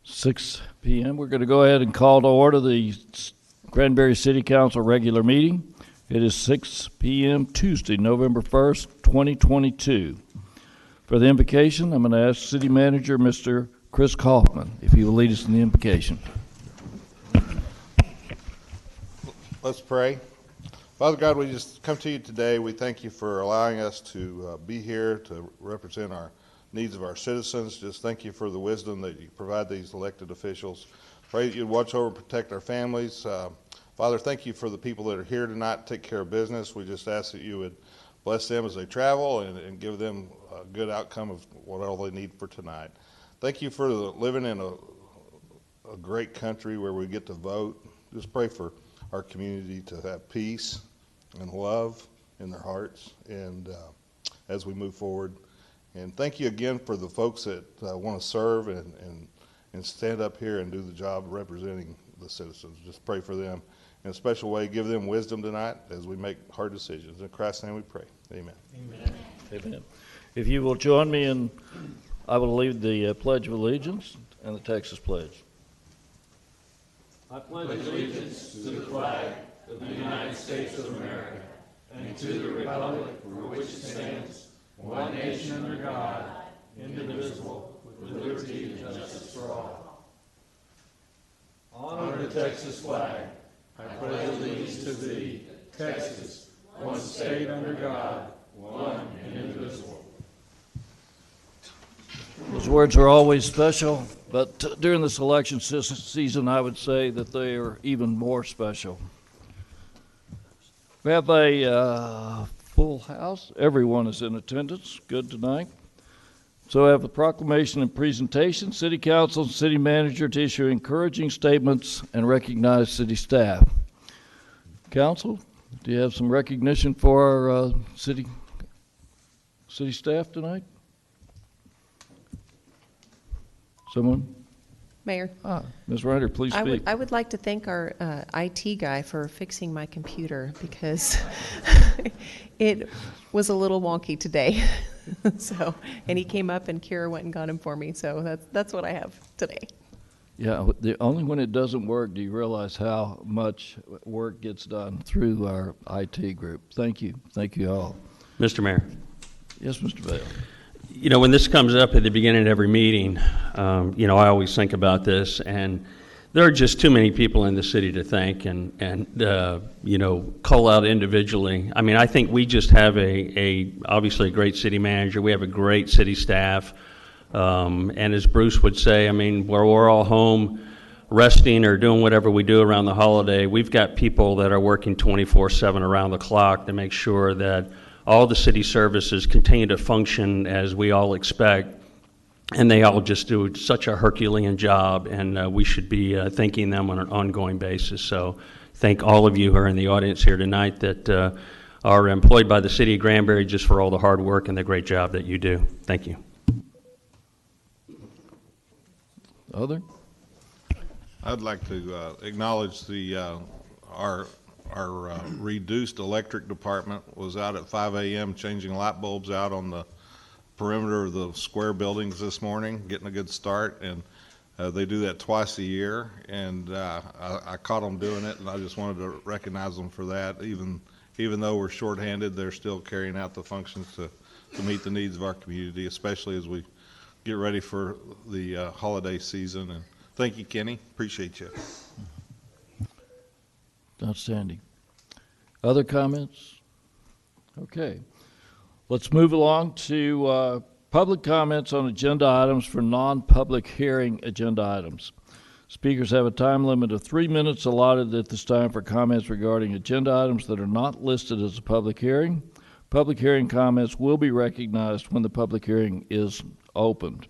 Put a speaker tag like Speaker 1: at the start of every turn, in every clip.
Speaker 1: 6 p.m. We're going to go ahead and call to order the Granbury City Council regular meeting. It is 6 p.m. Tuesday, November 1st, 2022. For the invocation, I'm going to ask City Manager Mr. Chris Kaufman if he will lead us in the invocation.
Speaker 2: Let's pray. Father God, we just come to you today. We thank you for allowing us to be here to represent our needs of our citizens. Just thank you for the wisdom that you provide these elected officials. Pray that you'd watch over and protect our families. Father, thank you for the people that are here tonight to take care of business. We just ask that you would bless them as they travel and give them a good outcome of what all they need for tonight. Thank you for living in a great country where we get to vote. Just pray for our community to have peace and love in their hearts and as we move forward. And thank you again for the folks that want to serve and stand up here and do the job of representing the citizens. Just pray for them in a special way. Give them wisdom tonight as we make hard decisions. In Christ's name we pray. Amen.
Speaker 1: Amen. Amen. If you will join me, and I will lead the Pledge of Allegiance and the Texas Pledge.
Speaker 3: I pledge allegiance to the flag of the United States of America and to the republic for which it stands, one nation under God, indivisible, with liberty and justice for all. Honor the Texas flag. I pledge allegiance to thee, Texas, one state under God, one and indivisible.
Speaker 1: Those words are always special, but during this election season, I would say that they are even more special. We have a full house. Everyone is in attendance. Good tonight. So I have a proclamation and presentation. City Council and City Manager to issue encouraging statements and recognize city staff. Council, do you have some recognition for our city staff tonight? Someone?
Speaker 4: Mayor.
Speaker 1: Ms. Ryder, please speak.
Speaker 4: I would like to thank our IT guy for fixing my computer because it was a little wonky today. So, and he came up and Kira went and got him for me. So that's what I have today.
Speaker 1: Yeah, only when it doesn't work do you realize how much work gets done through our IT group. Thank you. Thank you all.
Speaker 5: Mr. Mayor.
Speaker 1: Yes, Mr. Vail.
Speaker 5: You know, when this comes up at the beginning of every meeting, I always think about this, and there are just too many people in the city to thank and call out individually. I mean, I think we just have obviously a great city manager. We have a great city staff. And as Bruce would say, I mean, where we're all home resting or doing whatever we do around the holiday, we've got people that are working 24/7 around the clock to make sure that all the city services continue to function as we all expect, and they all just do such a Herculean job, and we should be thanking them on an ongoing basis. So thank all of you who are in the audience here tonight that are employed by the city of Granbury just for all the hard work and the great job that you do. Thank you.
Speaker 1: Other?
Speaker 2: I'd like to acknowledge our reduced electric department was out at 5 a.m. changing light bulbs out on the perimeter of the square buildings this morning, getting a good start, and they do that twice a year, and I caught them doing it, and I just wanted to recognize them for that. Even though we're shorthanded, they're still carrying out the functions to meet the needs of our community, especially as we get ready for the holiday season. And thank you, Kenny. Appreciate you.
Speaker 1: Outstanding. Other comments? Okay. Let's move along to public comments on agenda items for non-public hearing agenda items. Speakers have a time limit of 3 minutes allotted at this time for comments regarding agenda items that are not listed as a public hearing. Public hearing comments will be recognized when the public hearing is opened.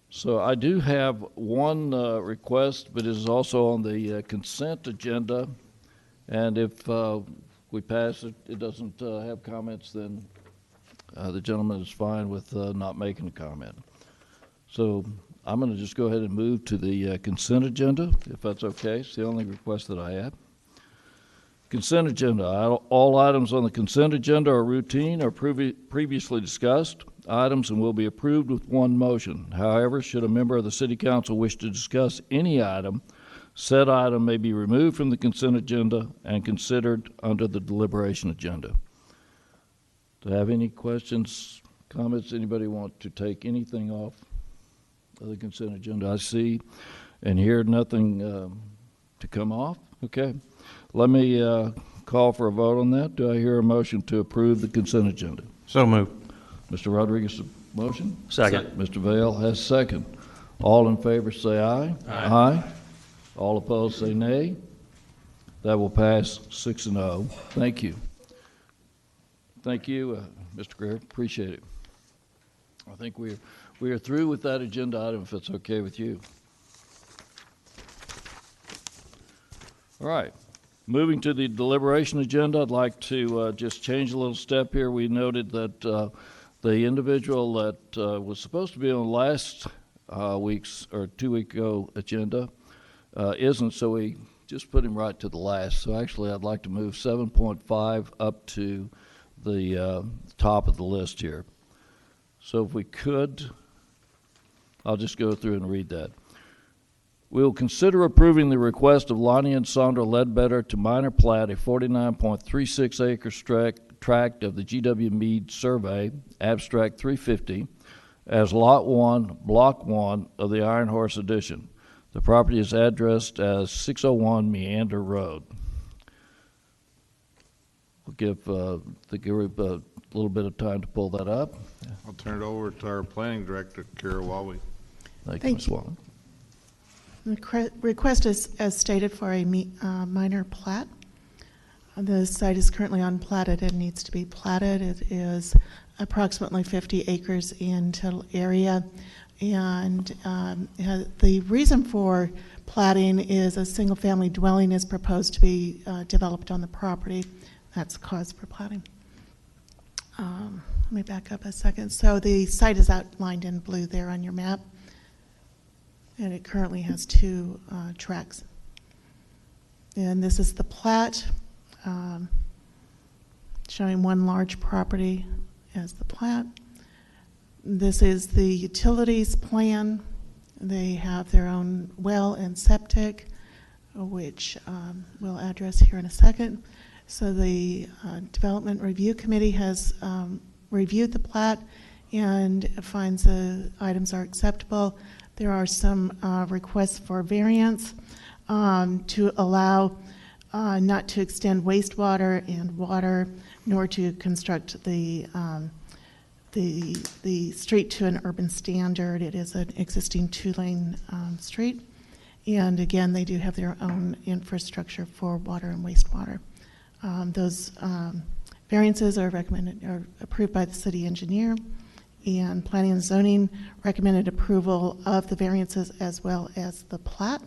Speaker 1: So I do have one request, but it is also on the consent agenda, and if we pass it, it doesn't have comments, then the gentleman is fine with not making a comment. So I'm going to just go ahead and move to the consent agenda, if that's okay. It's the only request that I have. Consent agenda. All items on the consent agenda are routine or previously discussed. items and will be approved with one motion. However, should a member of the City Council wish to discuss any item, said item may be removed from the consent agenda and considered under the deliberation agenda. Do I have any questions, comments? Anybody want to take anything off of the consent agenda? I see and hear nothing to come off. Okay. Let me call for a vote on that. Do I hear a motion to approve the consent agenda?
Speaker 6: So moved.
Speaker 1: Mr. Rodriguez, motion?
Speaker 5: Second.
Speaker 1: Mr. Vale has second. All in favor say aye. Aye. All opposed say nay. That will pass 6-0. Thank you. Thank you, Mr. Greer. Appreciate it. I think we are through with that agenda item, if it's okay with you. All right. Moving to the deliberation agenda, I'd like to just change a little step here. We noted that the individual that was supposed to be on last week's or 2 week ago agenda isn't, so we just put him right to the last. So actually, I'd like to move 7.5 up to the top of the list here. So if we could, I'll just go through and read that. We will consider approving the request of Lonnie and Sandra Ledbetter to minor plat a 49.36 acre tract of the G.W. Meade Survey, Abstract 350, as Lot 1, Block 1 of the Iron Horse Edition. The property is addressed as 601 Meander Road. We'll give the group a little bit of time to pull that up.
Speaker 2: I'll turn it over to our planning director, Kara Wawi.
Speaker 1: Thank you,
Speaker 7: Thank
Speaker 1: Ms.
Speaker 7: you.
Speaker 1: Wallen.
Speaker 7: The request is as stated for a minor plat. The site is currently unplatted and needs to be platted. It is approximately 50 acres in total area. And the reason for platting is a single-family dwelling is proposed to be developed on the property. That's the cause for platting. Let me back up a second. So the site is outlined in blue there on your map. And it currently has 2 tracks. And this is the plat, showing one large property as the plat. This is the utilities plan. They have their own well and septic, which we'll address here in a second. So the Development Review Committee has reviewed the plat and finds the items are acceptable. There are some requests for variance to allow not to extend wastewater and water, nor to construct the street to an urban standard. It is an existing 2-lane street. And again, they do have their own infrastructure for water and wastewater. Those variances are approved by the city engineer. And Planning and Zoning recommended approval of the variances as well as the plat.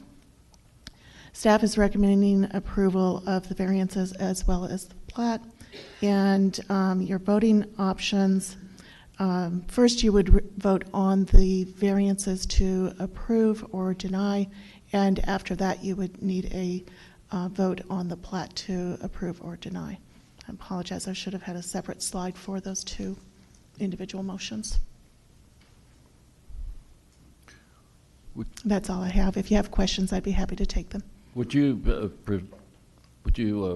Speaker 7: Staff is recommending approval of the variances as well as the plat. And your voting options, first you would vote on the variances to approve or deny, and after that you would need a vote on the plat to approve or deny. I apologize, I should have had a separate slide for those 2 individual motions. That's all I have. If you have questions, I'd be happy to take them.
Speaker 1: Would you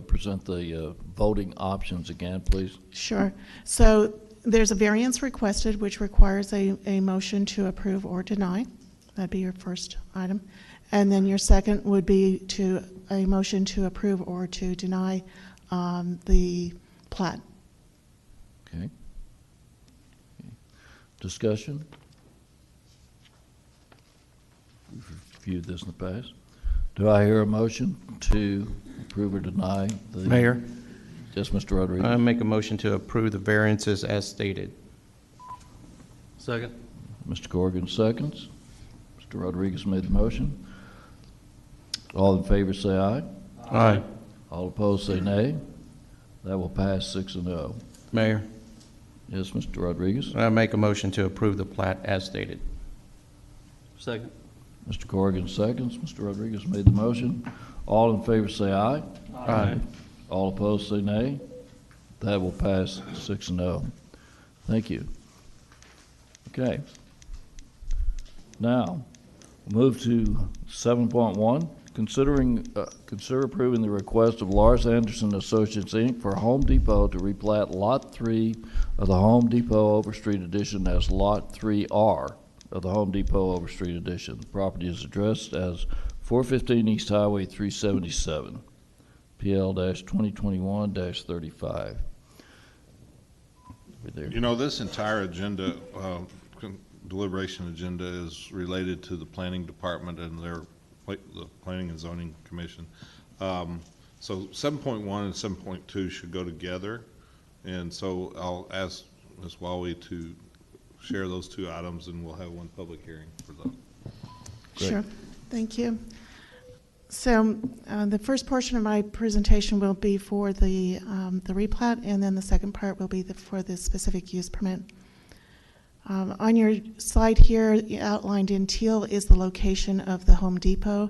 Speaker 1: present the voting options again, please?
Speaker 7: Sure. So there's a variance requested, which requires a motion to approve or deny. That'd be your first item. And then your second would be a motion to approve or to deny the plat.
Speaker 1: Okay. Discussion? We've reviewed this in the past. Do I hear a motion to approve or deny the...
Speaker 6: Mayor,
Speaker 1: Yes, Mr. Rodriguez.
Speaker 6: I make a motion to approve the variances as stated.
Speaker 5: Second.
Speaker 1: Mr. Corrigan seconds. Mr. Rodriguez made the motion. All in favor say aye.
Speaker 6: Aye.
Speaker 1: All opposed say nay. That will pass 6-0.
Speaker 6: Mayor,
Speaker 1: Yes, Mr. Rodriguez.
Speaker 6: I make a motion to approve the plat as stated.
Speaker 5: Second.
Speaker 1: Mr. Corrigan seconds. Mr. Rodriguez made the motion. All in favor say aye.
Speaker 6: Aye.
Speaker 1: All opposed say nay. That will pass 6-0. Thank you. Okay. Now, move to 7.1, consider approving the request of Lars Anderson Associates, Inc. for Home Depot to replat Lot 3 of the Home Depot Overstreet Edition as Lot 3R of the Home Depot Overstreet Edition. The property is addressed as 415 East Highway 377, PL-2021-35. Over there.
Speaker 2: You know, this entire agenda, deliberation agenda is related to the planning department and the Planning and Zoning Commission. So 7.1 and 7.2 should go together. And so I'll ask Ms. Walwy to share those two items, and we'll have one public hearing for those.
Speaker 1: Great.
Speaker 7: Sure, thank you. So the first portion of my presentation will be for the replat, and then the second part will be for the specific use permit. On your slide here, outlined in teal, is the location of the Home Depot.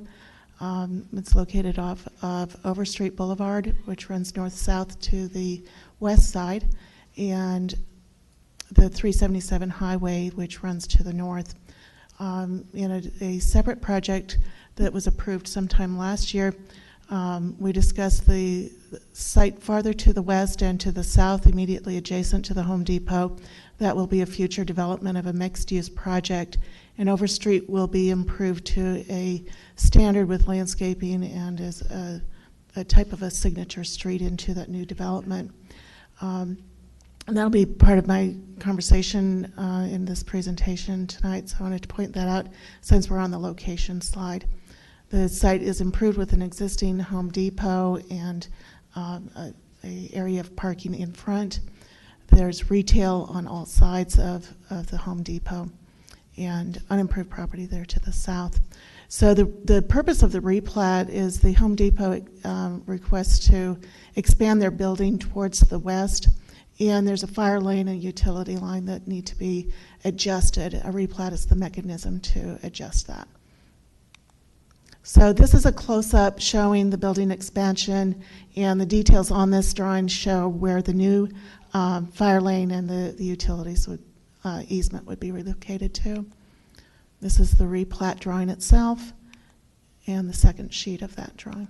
Speaker 7: It's located off of Overstreet Boulevard, which runs north-south to the west side, and the 377 highway, which runs to the north. In a separate project that was approved sometime last year, we discussed the site farther to the west and to the south, immediately adjacent to the Home Depot. That will be a future development of a mixed-use project, and Overstreet will be improved to a standard with landscaping and as a type of a signature street into that new development. And that'll be part of my conversation in this presentation tonight, so I wanted to point that out since we're on the location slide. The site is improved with an existing Home Depot and a area of parking in front. There's retail on all sides of the Home Depot and unimproved property there to the south. So the purpose of the replat is the Home Depot requests to expand their building towards the west, and there's a fire lane and utility line that need to be adjusted. A replat is the mechanism to adjust that. So this is a close-up showing the building expansion, and the details on this drawing show where the new fire lane and the utilities easement would be relocated to. This is the replat drawing itself and the second sheet of that drawing.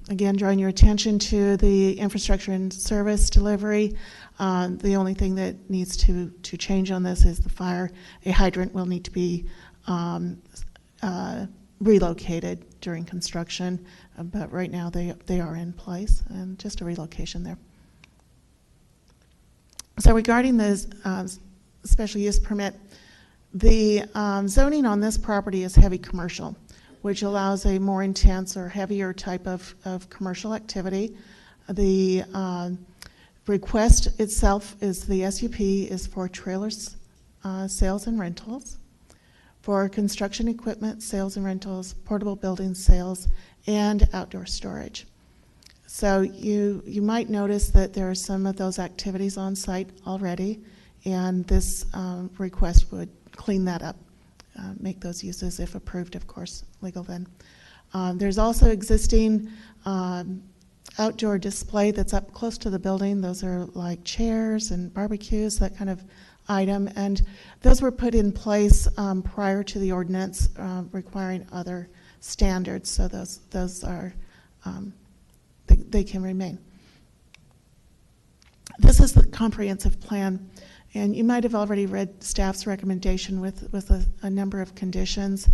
Speaker 7: Again, drawing your attention to the infrastructure and service delivery. The only thing that needs to change on this is the fire. A hydrant will need to be relocated during construction, but right now they are in place, and just a relocation there. So regarding the special use permit, the zoning on this property is heavy commercial, which allows a more intense or heavier type of commercial activity. The request itself is the SUP is for trailers sales and rentals, for construction equipment sales and rentals, portable building sales, and outdoor storage. So you might notice that there are some of those activities on site already, and this request would clean that up, make those uses, if approved, of course, legal then. There's also existing outdoor display that's up close to the building. Those are like chairs and barbecues, that kind of item, and those were put in place prior to the ordinance requiring other standards, so those are they can remain. This is the comprehensive plan, and you might have already read staff's recommendation with a number of conditions.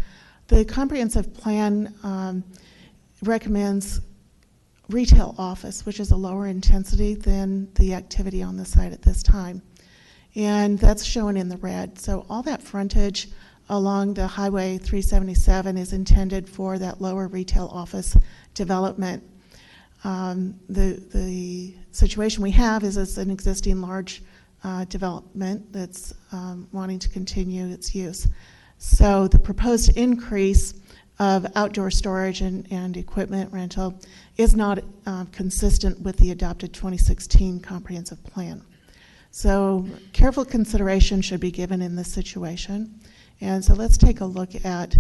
Speaker 7: The comprehensive plan recommends retail office, which is a lower intensity than the activity on the site at this time. And that's shown in the red. So all that frontage along the Highway 377 is intended for that lower retail office development. The situation we have is it's an existing large development that's wanting to continue its use. So the proposed increase of outdoor storage and equipment rental is not consistent with the adopted 2016 comprehensive plan. So careful consideration should be given in this situation. And so let's take a look at,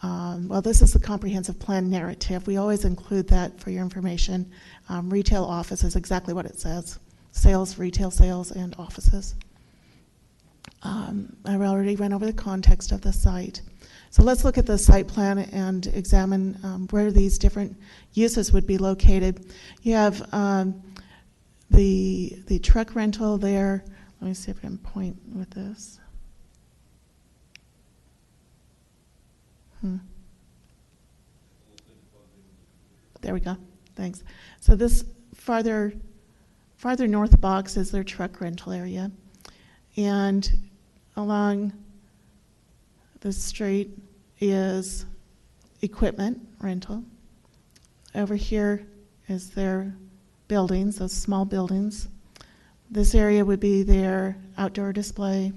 Speaker 7: well, this is the comprehensive plan narrative. We always include that for your information. Retail office is exactly what it says. Sales, retail sales, and offices. I've already went over the context of the site. So let's look at the site plan and examine where these different uses would be located. You have the truck rental there. Let me see if I can point with this. There we go. Thanks. So this farther north box is their truck rental area. And along the street is equipment rental. Over here is their buildings, those small buildings. This area would be their outdoor display,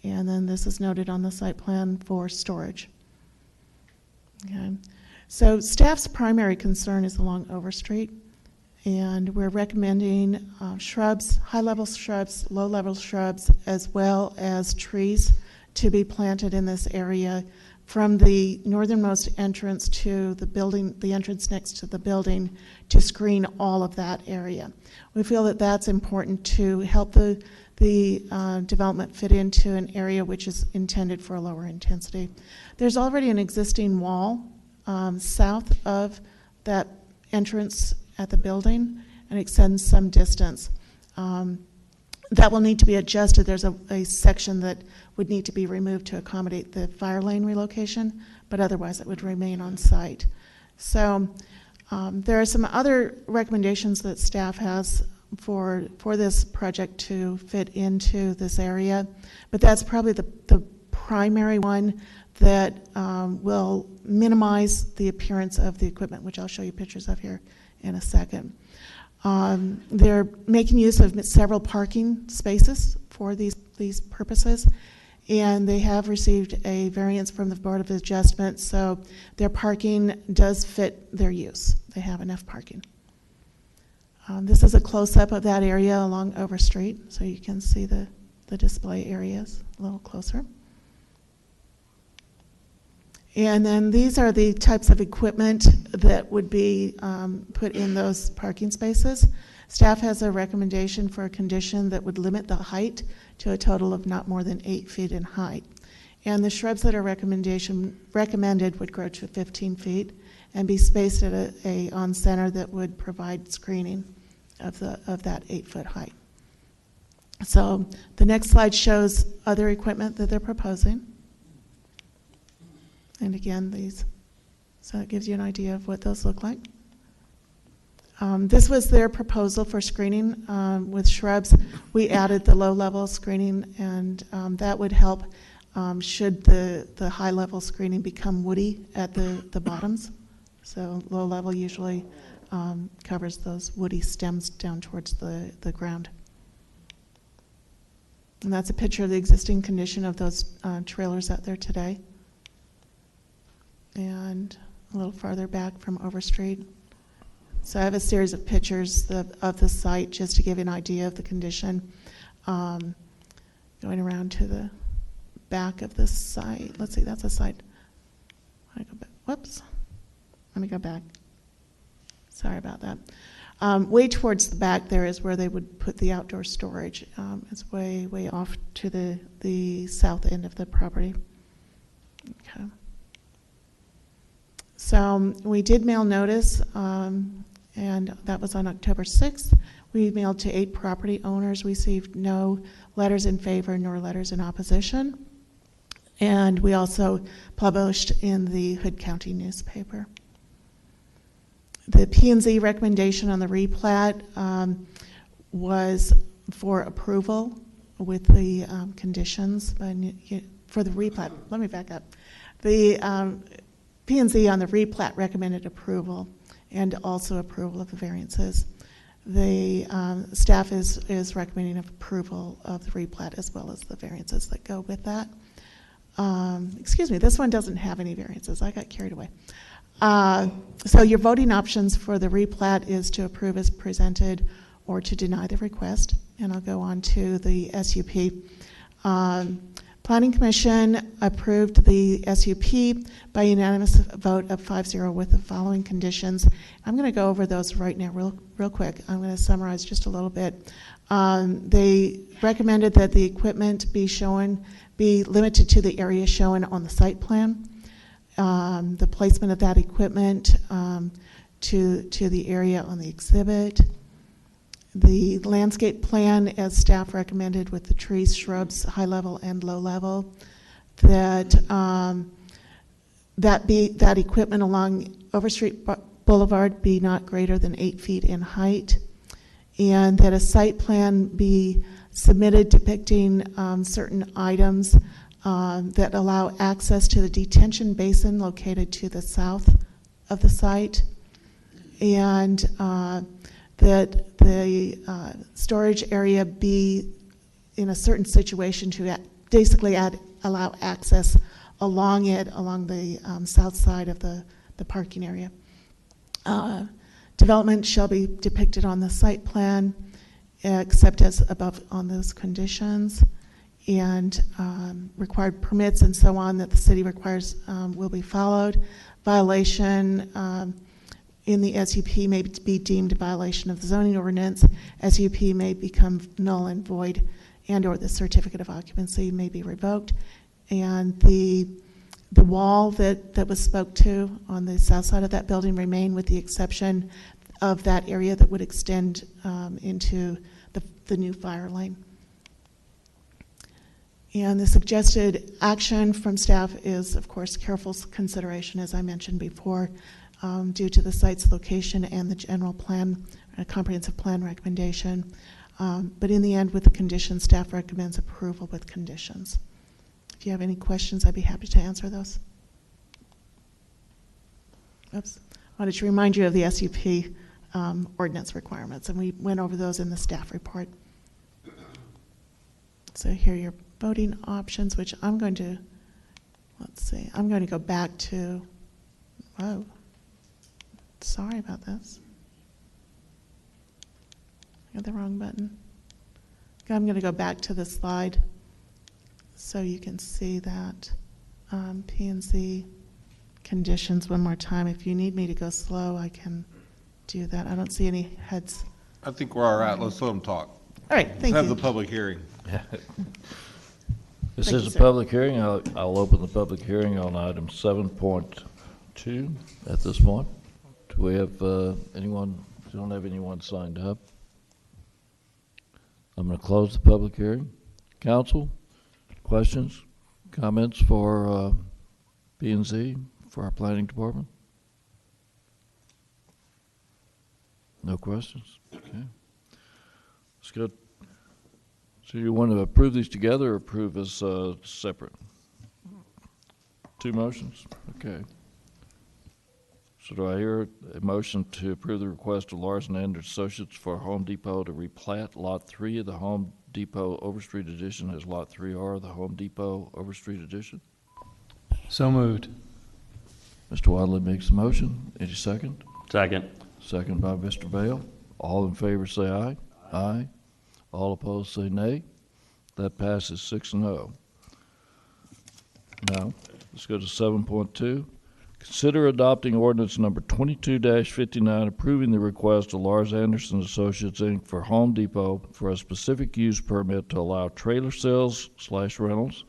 Speaker 7: and then this is noted on the site plan for storage. Okay. So staff's primary concern is along Overstreet, and we're recommending shrubs, high-level shrubs, low-level shrubs, as well as trees to be planted in this area from the northernmost entrance to the building, the entrance next to the building, to screen all of that area. We feel that that's important to help the development fit into an area which is intended for a lower intensity. There's already an existing wall south of that entrance at the building, and extends some distance. That will need to be adjusted. There's a section that would need to be removed to accommodate the fire lane relocation, but otherwise it would remain on site. So there are some other recommendations that staff has for this project to fit into this area, but that's probably the primary one that will minimize the appearance of the equipment, which I'll show you pictures of here in a second. They're making use of several parking spaces for these purposes, and they have received a variance from the Board of Adjustment, so their parking does fit their use. They have enough parking. This is a close-up of that area along Overstreet, so you can see the display areas a little closer. And then these are the types of equipment that would be put in those parking spaces. Staff has a recommendation for a condition that would limit the height to a total of not more than 8 feet in height. And the shrubs that are recommended would grow to 15 feet and be spaced at a on-center that would provide screening of that 8-foot height. So the next slide shows other equipment that they're proposing. And again, so it gives you an idea of what those look like. This was their proposal for screening with shrubs. We added the low-level screening, and that would help should the high-level screening become woody at the bottoms. So low-level usually covers those woody stems down towards the ground. And that's a picture of the existing condition of those trailers out there today. And a little farther back from Overstreet. So I have a series of pictures of the site just to give you an idea of the condition. Going around to the back of the site. Let's see, that's a site. I go back. Whoops. Let me go back. Sorry about that. Way towards the back there is where they would put the outdoor storage. It's way off to the south end of the property. Okay. So we did mail notice, and that was on October 6th. We mailed to 8 property owners, received no letters in favor nor letters in opposition. And we also published in the Hood County newspaper. The P&Z recommendation on the replat was for approval with the conditions for the replat. Let me back up. The P&Z on the replat recommended approval and also approval of the variances. The staff is recommending approval of the replat as well as the variances that go with that. Excuse me, this one doesn't have any variances. I got carried away. So your voting options for the replat is to approve as presented or to deny the request. And I'll go on to the SUP. Planning Commission approved the SUP by unanimous vote of 5-0 with the following conditions. I'm going to go over those right now real quick. I'm going to summarize just a little bit. They recommended that the equipment be limited to the area shown on the site plan. The placement of that equipment to the area on the exhibit. The landscape plan, as staff recommended, with the trees, shrubs, high level and low level, that equipment along Overstreet Boulevard be not greater than 8 feet in height, and that a site plan be submitted depicting certain items that allow access to the detention basin located to the south of the site, and that the storage area be in a certain situation to basically allow access along the south side of the parking area. Development shall be depicted on the site plan, except as above on those conditions, and required permits and so on that the city requires will be followed. Violation in the SUP may be deemed a violation of the zoning ordinance. SUP may become null and void, and or the certificate of occupancy may be revoked. And the wall that was spoke to on the south side of that building remain, with the exception of that area that would extend into the new fire lane. And the suggested action from staff is, of course, careful consideration, as I mentioned before, due to the site's location and the general plan, comprehensive plan recommendation. But in the end, with the conditions, staff recommends approval with conditions. If you have any questions, I'd be happy to answer those. Oops. I wanted to remind you of the SUP ordinance requirements, and we went over those in the staff report. So here are your voting options, which I'm going to, I'm going to go back to, whoa, sorry about this. I got the wrong button. I'm going to go back to the slide so you can see that P&Z conditions one more time. If you need me to go slow, I can do that. I don't see any heads.
Speaker 2: I think we're all right. Let's let them talk.
Speaker 7: All right, thank
Speaker 2: Let's
Speaker 7: you.
Speaker 2: have the public hearing.
Speaker 1: This
Speaker 7: Thank
Speaker 1: is
Speaker 7: you,
Speaker 1: a
Speaker 7: sir.
Speaker 1: public hearing. I'll open the public hearing on item 7.2 at this point. Do we have anyone? We don't have anyone signed up. I'm going to close the public hearing. Council, questions, comments for P&Z, for our planning department? No questions? Okay. Let's go. So you want to approve these together or approve as separate? Two motions? Okay. So do I hear a motion to approve the request of Larson and Associates for Home Depot to replat Lot 3 of the Home Depot Overstreet Edition as Lot 3R of the Home Depot Overstreet Edition?
Speaker 3: So moved.
Speaker 1: Mr. Wadley makes the motion. Any second?
Speaker 5: Second.
Speaker 1: Second by Mr. Vale. All in favor say aye. Aye. All opposed say nay. That passes 6-0. Now, let's go to 7.2. Consider adopting ordinance number 22-59, approving the request of Lars Anderson Associates, Inc. for Home Depot for a specific use permit to allow trailer sales/rentals,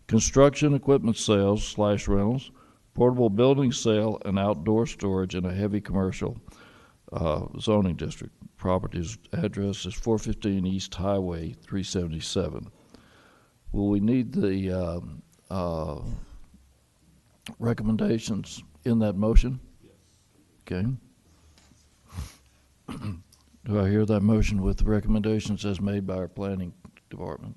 Speaker 1: construction equipment sales/rentals, portable building sale, and outdoor storage in a heavy commercial zoning district. Property's address is 415 East Highway 377. Will we need the recommendations in that motion? Yes. Okay. Do I hear that motion with the recommendations as made by our planning department?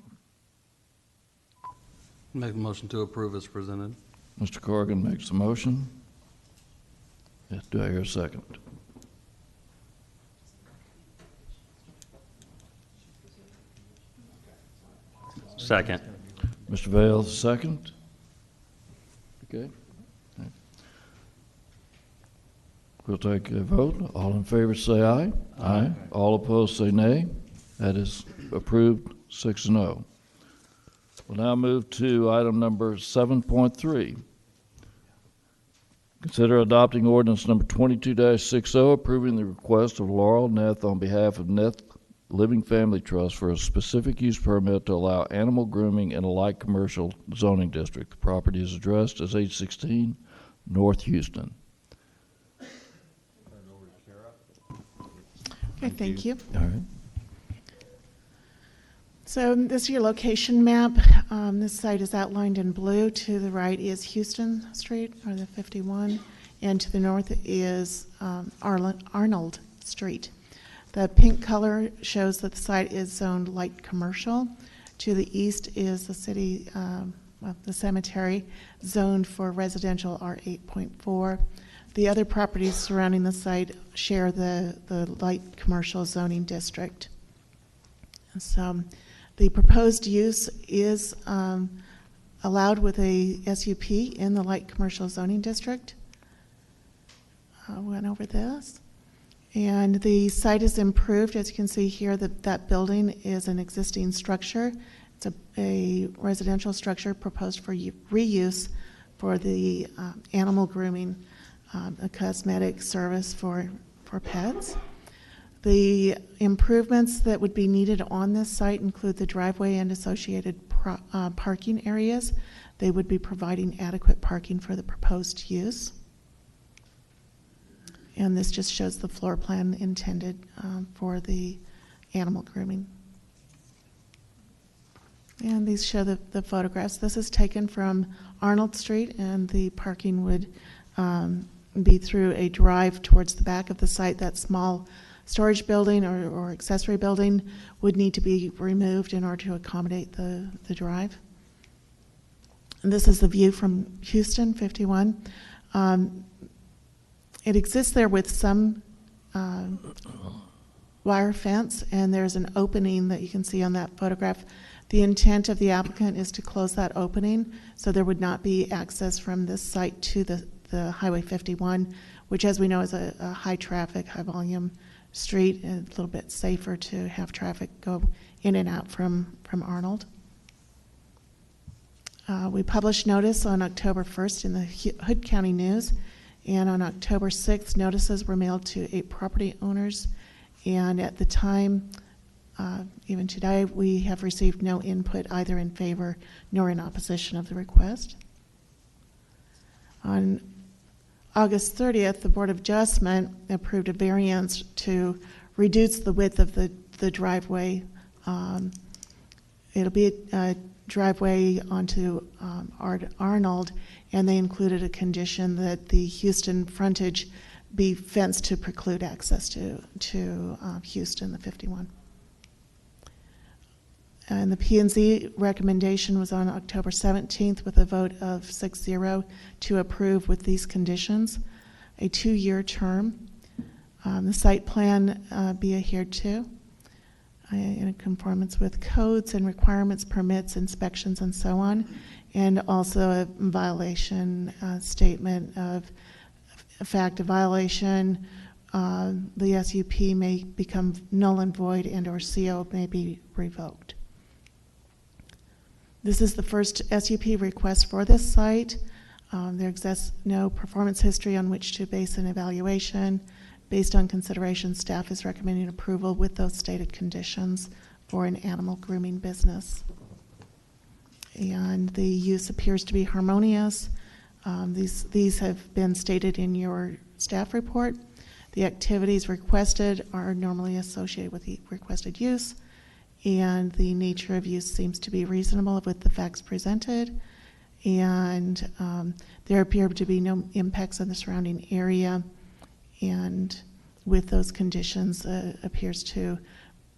Speaker 3: Make a motion to approve as presented.
Speaker 1: Mr. Corrigan makes the motion. Yes, do I hear a second?
Speaker 5: Second.
Speaker 1: Mr. Vale, second. Okay. We'll take a vote. All in favor say aye. Aye. All opposed say nay. That is approved 6-0. We'll now move to item number 7.3. Consider adopting ordinance number 22-60, approving the request of Laurel Neth on behalf of Neth Living Family Trust for a specific use permit to allow animal grooming in a light commercial zoning district. The property is addressed as 816 North Houston.
Speaker 7: Okay, thank you.
Speaker 1: All right.
Speaker 7: So this is your location map. This site is outlined in blue. To the right is Houston Street, or the 51, and to the north is Arnold Street. The pink color shows that the site is zoned light commercial. To the east is the city, the cemetery, zoned for residential R8.4. The other properties surrounding the site share the light commercial zoning district. So the proposed use is allowed with a SUP in the light commercial zoning district. Went over this. And the site is improved. As you can see here, that building is an existing structure. It's a residential structure proposed for reuse for the animal grooming, a cosmetic service for pets. The improvements that would be needed on this site include the driveway and associated parking areas. They would be providing adequate parking for the proposed use. And this just shows the floor plan intended for the animal grooming. And these show the photographs. This is taken from Arnold Street, and the parking would be through a drive towards the back of the site. That small storage building or accessory building would need to be removed in order to accommodate the drive. And this is the view from Houston 51. It exists there with some wire fence, and there's an opening that you can see on that photograph. The intent of the applicant is to close that opening, so there would not be access from this site to the Highway 51, which, as we know, is a high traffic, high volume street, and a little bit safer to have traffic go in and out from Arnold. We published notice on October 1st in the Hood County News, and on October 6th, notices were mailed to 8 property owners, and at the time, even today, we have received no input either in favor nor in opposition of the request. On August 30th, the Board of Adjustment approved a variance to reduce the width of the driveway. It'll be a driveway onto Arnold, and they included a condition that the Houston frontage be fenced to preclude access to Houston, the 51. And the P&Z recommendation was on October 17th with a vote of 6-0 to approve with these conditions. A 2-year term. The site plan be adhered to in conformance with codes and requirements, permits, inspections, and so on. And also a violation statement of fact, a violation, the SUP may become null and void, and or CO may be revoked. This is the first SUP request for this site. There exists no performance history on which to base an evaluation. Based on consideration, staff is recommending approval with those stated conditions for an animal grooming business. And the use appears to be harmonious. These have been stated in your staff report. The activities requested are normally associated with the requested use, and the nature of use seems to be reasonable with the facts presented, and there appear to be no impacts on the surrounding area, and with those conditions appears to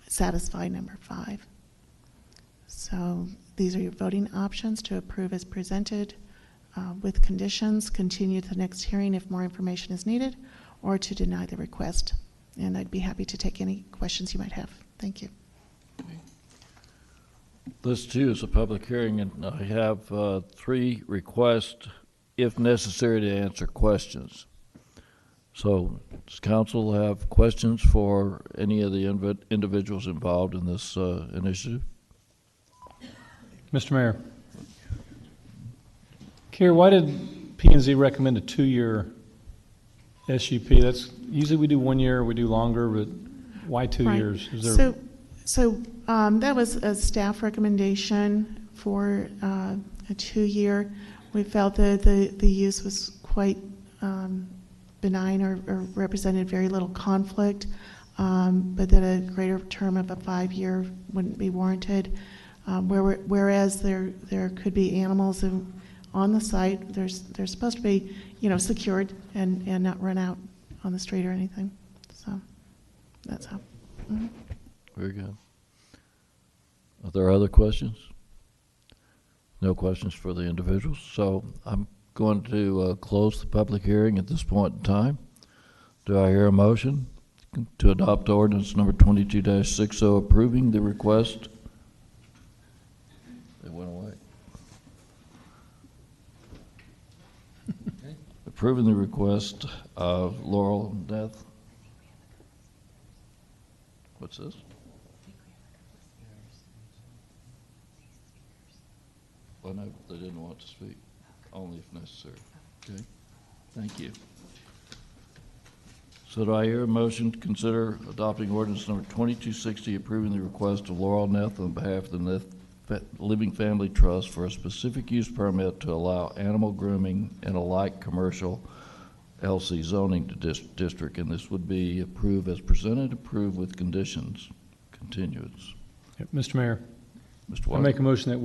Speaker 7: satisfy number 5. So these are your voting options: to approve as presented with conditions, continue to the next hearing if more information is needed, or to deny the request. And I'd be happy to take any questions you might have. Thank you.
Speaker 1: This too is a public hearing, and I have 3 requests, if necessary, to answer questions. So does council have questions for any of the individuals involved in this initiative?
Speaker 3: Mr. Mayor. Kier, why did P&Z recommend a 2-year SUP? That's, usually we do 1 year, we do longer, but why 2
Speaker 7: Right.
Speaker 3: years? Is there,
Speaker 7: That was a staff recommendation for a 2-year. We felt that the use was quite benign or represented very little conflict, but that a greater term of a 5-year wouldn't be warranted. Whereas there could be animals on the site, they're supposed to be, secured and not run out on the street or anything. So that's how. Mhm.
Speaker 1: Very good. Are there other questions? No questions for the individuals. So I'm going to close the public hearing at this point in time. Do I hear a motion to adopt ordinance number 22-60 approving the request? They went away. Approving the request of Laurel Death. What's this? Well, no, they didn't want to speak, only if necessary. Okay, thank you. So do I hear a motion to consider adopting ordinance number 2260, approving the request of Laurel Neff on behalf of the Neff Living Family Trust for a specific use permit to allow animal grooming in a light commercial LC zoning district, and this would be approved as presented, approved with conditions, continuance.
Speaker 3: Mr. Mayor,
Speaker 1: Mr.
Speaker 3: I
Speaker 1: White.
Speaker 3: make a motion that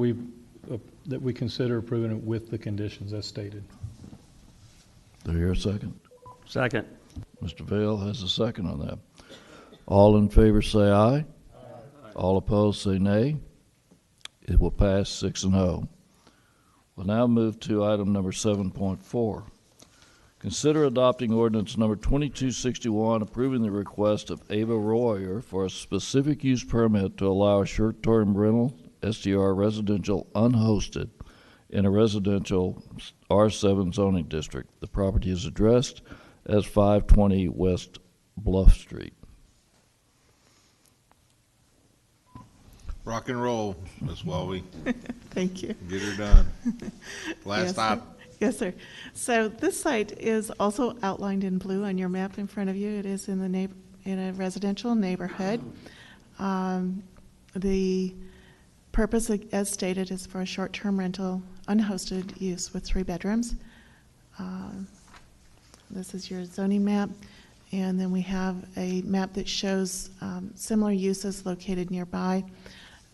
Speaker 3: we consider approving it with the conditions as stated.
Speaker 1: Do I hear a second?
Speaker 5: Second.
Speaker 1: Mr. Vale has a second on that. All in favor say aye. Aye. All opposed say nay. It will pass 6-0. We'll now move to item number 7.4. Consider adopting ordinance number 2261, approving the request of Ava Royer for a specific use permit to allow a short-term rental, STR residential unhosted, in a residential R7 zoning district. The property is addressed as 520 West Bluff Street.
Speaker 2: Rock and roll, Ms. Walby.
Speaker 7: Thank you.
Speaker 2: Get her done. Last
Speaker 7: Yes,
Speaker 2: stop.
Speaker 7: sir. Yes, sir. So this site is also outlined in blue on your map in front of you. It is in a residential neighborhood. The purpose, as stated, is for a short-term rental, unhosted use with 3 bedrooms. This is your zoning map. And then we have a map that shows similar uses located nearby.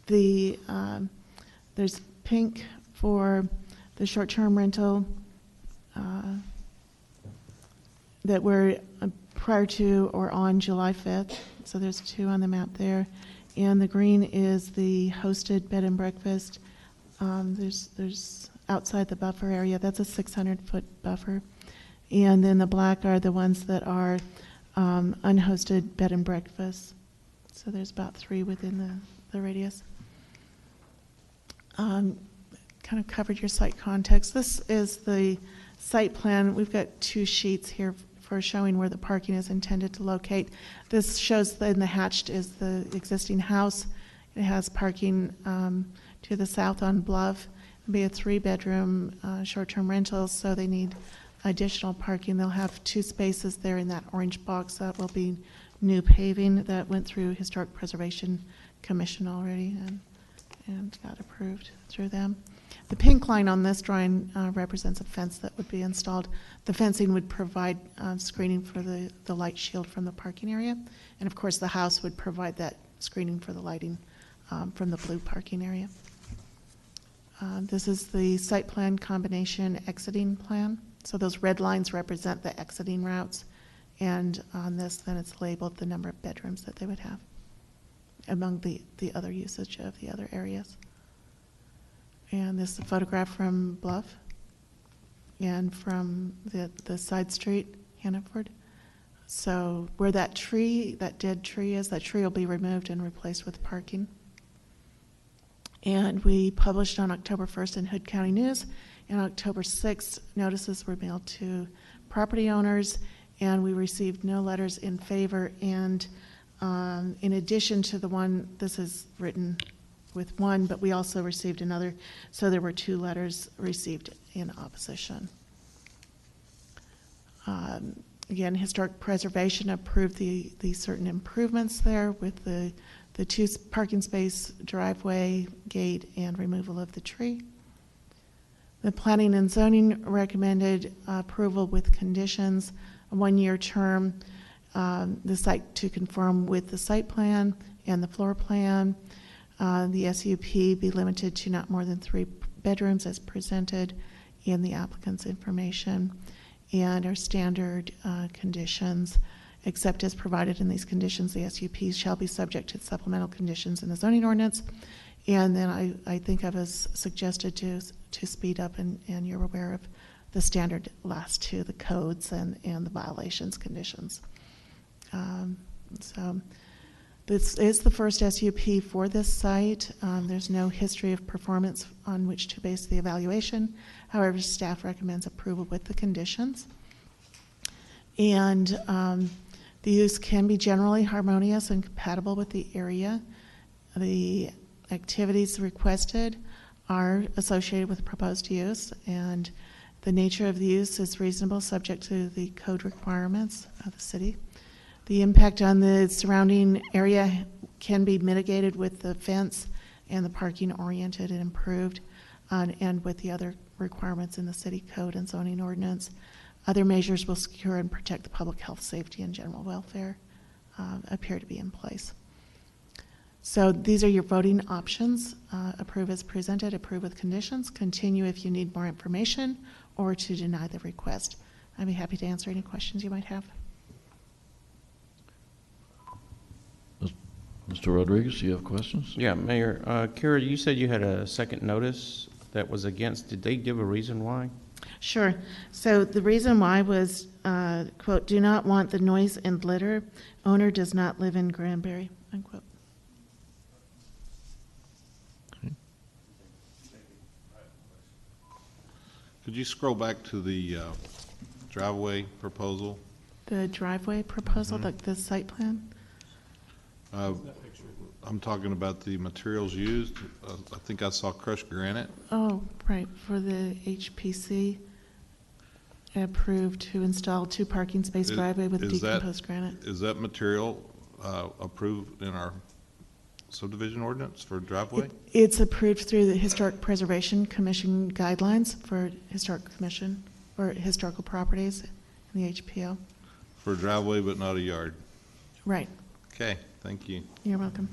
Speaker 7: There's pink for the short-term rental that were prior to or on July 5th. So there's 2 on the map there. And the green is the hosted bed and breakfast. There's outside the buffer area. That's a 600-foot buffer. And then the black are the ones that are unhosted bed and breakfast. So there's about 3 within the radius. Kind of covered your site context. This is the site plan. We've got 2 sheets here for showing where the parking is intended to locate. This shows that in the hatched is the existing house. It has parking to the south on Bluff. It'll be a 3-bedroom short-term rental, so they need additional parking. They'll have 2 spaces there in that orange box. That will be new paving that went through Historic Preservation Commission already and got approved through them. The pink line on this drawing represents a fence that would be installed. The fencing would provide screening for the light shield from the parking area. And of course, the house would provide that screening for the lighting from the blue parking area. This is the site plan combination exiting plan. So those red lines represent the exiting routes. And on this, then it's labeled the number of bedrooms that they would have among the other usage of the other areas. And this is a photograph from Bluff and from the side street, Hannaford. So where that dead tree is, that tree will be removed and replaced with parking. And we published on October 1st in Hood County News. And October 6th, notices were mailed to property owners, and we received no letters in favor. And in addition to the one, this is written with one, but we also received another, so there were 2 letters received in opposition. Again, Historic Preservation approved the certain improvements there with the 2 parking space, driveway, gate, and removal of the tree. The Planning and Zoning recommended approval with conditions, a 1-year term, the site to conform with the site plan and the floor plan. The SUP be limited to not more than 3 bedrooms as presented in the applicant's information, and our standard conditions, except as provided in these conditions, the SUP shall be subject to supplemental conditions in the zoning ordinance. And then I think I was suggested to speed up, and you're aware of the standard last 2, the codes and the violations conditions. So this is the first SUP for this site. There's no history of performance on which to base the evaluation. However, staff recommends approval with the conditions. And the use can be generally harmonious and compatible with the area. The activities requested are associated with the proposed use, and the nature of the use is reasonable, subject to the code requirements of the city. The impact on the surrounding area can be mitigated with the fence and the parking oriented and improved, and with the other requirements in the city code and zoning ordinance. Other measures will secure and protect the public health, safety, and general welfare appear to be in place. So these are your voting options. Approve as presented, approve with conditions, continue if you need more information, or to deny the request. I'd be happy to answer any questions you might have.
Speaker 1: Mr. Rodriguez, you have questions?
Speaker 6: Yeah, Mayor, Kira, you said you had a second notice that was against. Did they give a reason why?
Speaker 7: Sure. So the reason why was, quote, do not want the noise and litter. Owner does not live in Granbury, unquote.
Speaker 2: Could you scroll back to the driveway proposal?
Speaker 7: The driveway proposal, the site plan?
Speaker 2: I'm talking about the materials used. I think I saw crushed granite.
Speaker 7: Oh, right, for the HPC, approved to install 2 parking space driveway with decomposed granite.
Speaker 2: Is that material approved in our subdivision ordinance for driveway?
Speaker 7: It's approved through the Historic Preservation Commission guidelines for historical properties in the HPO.
Speaker 2: For a driveway, but not a yard.
Speaker 7: Right.
Speaker 2: Okay, thank you.
Speaker 7: You're welcome.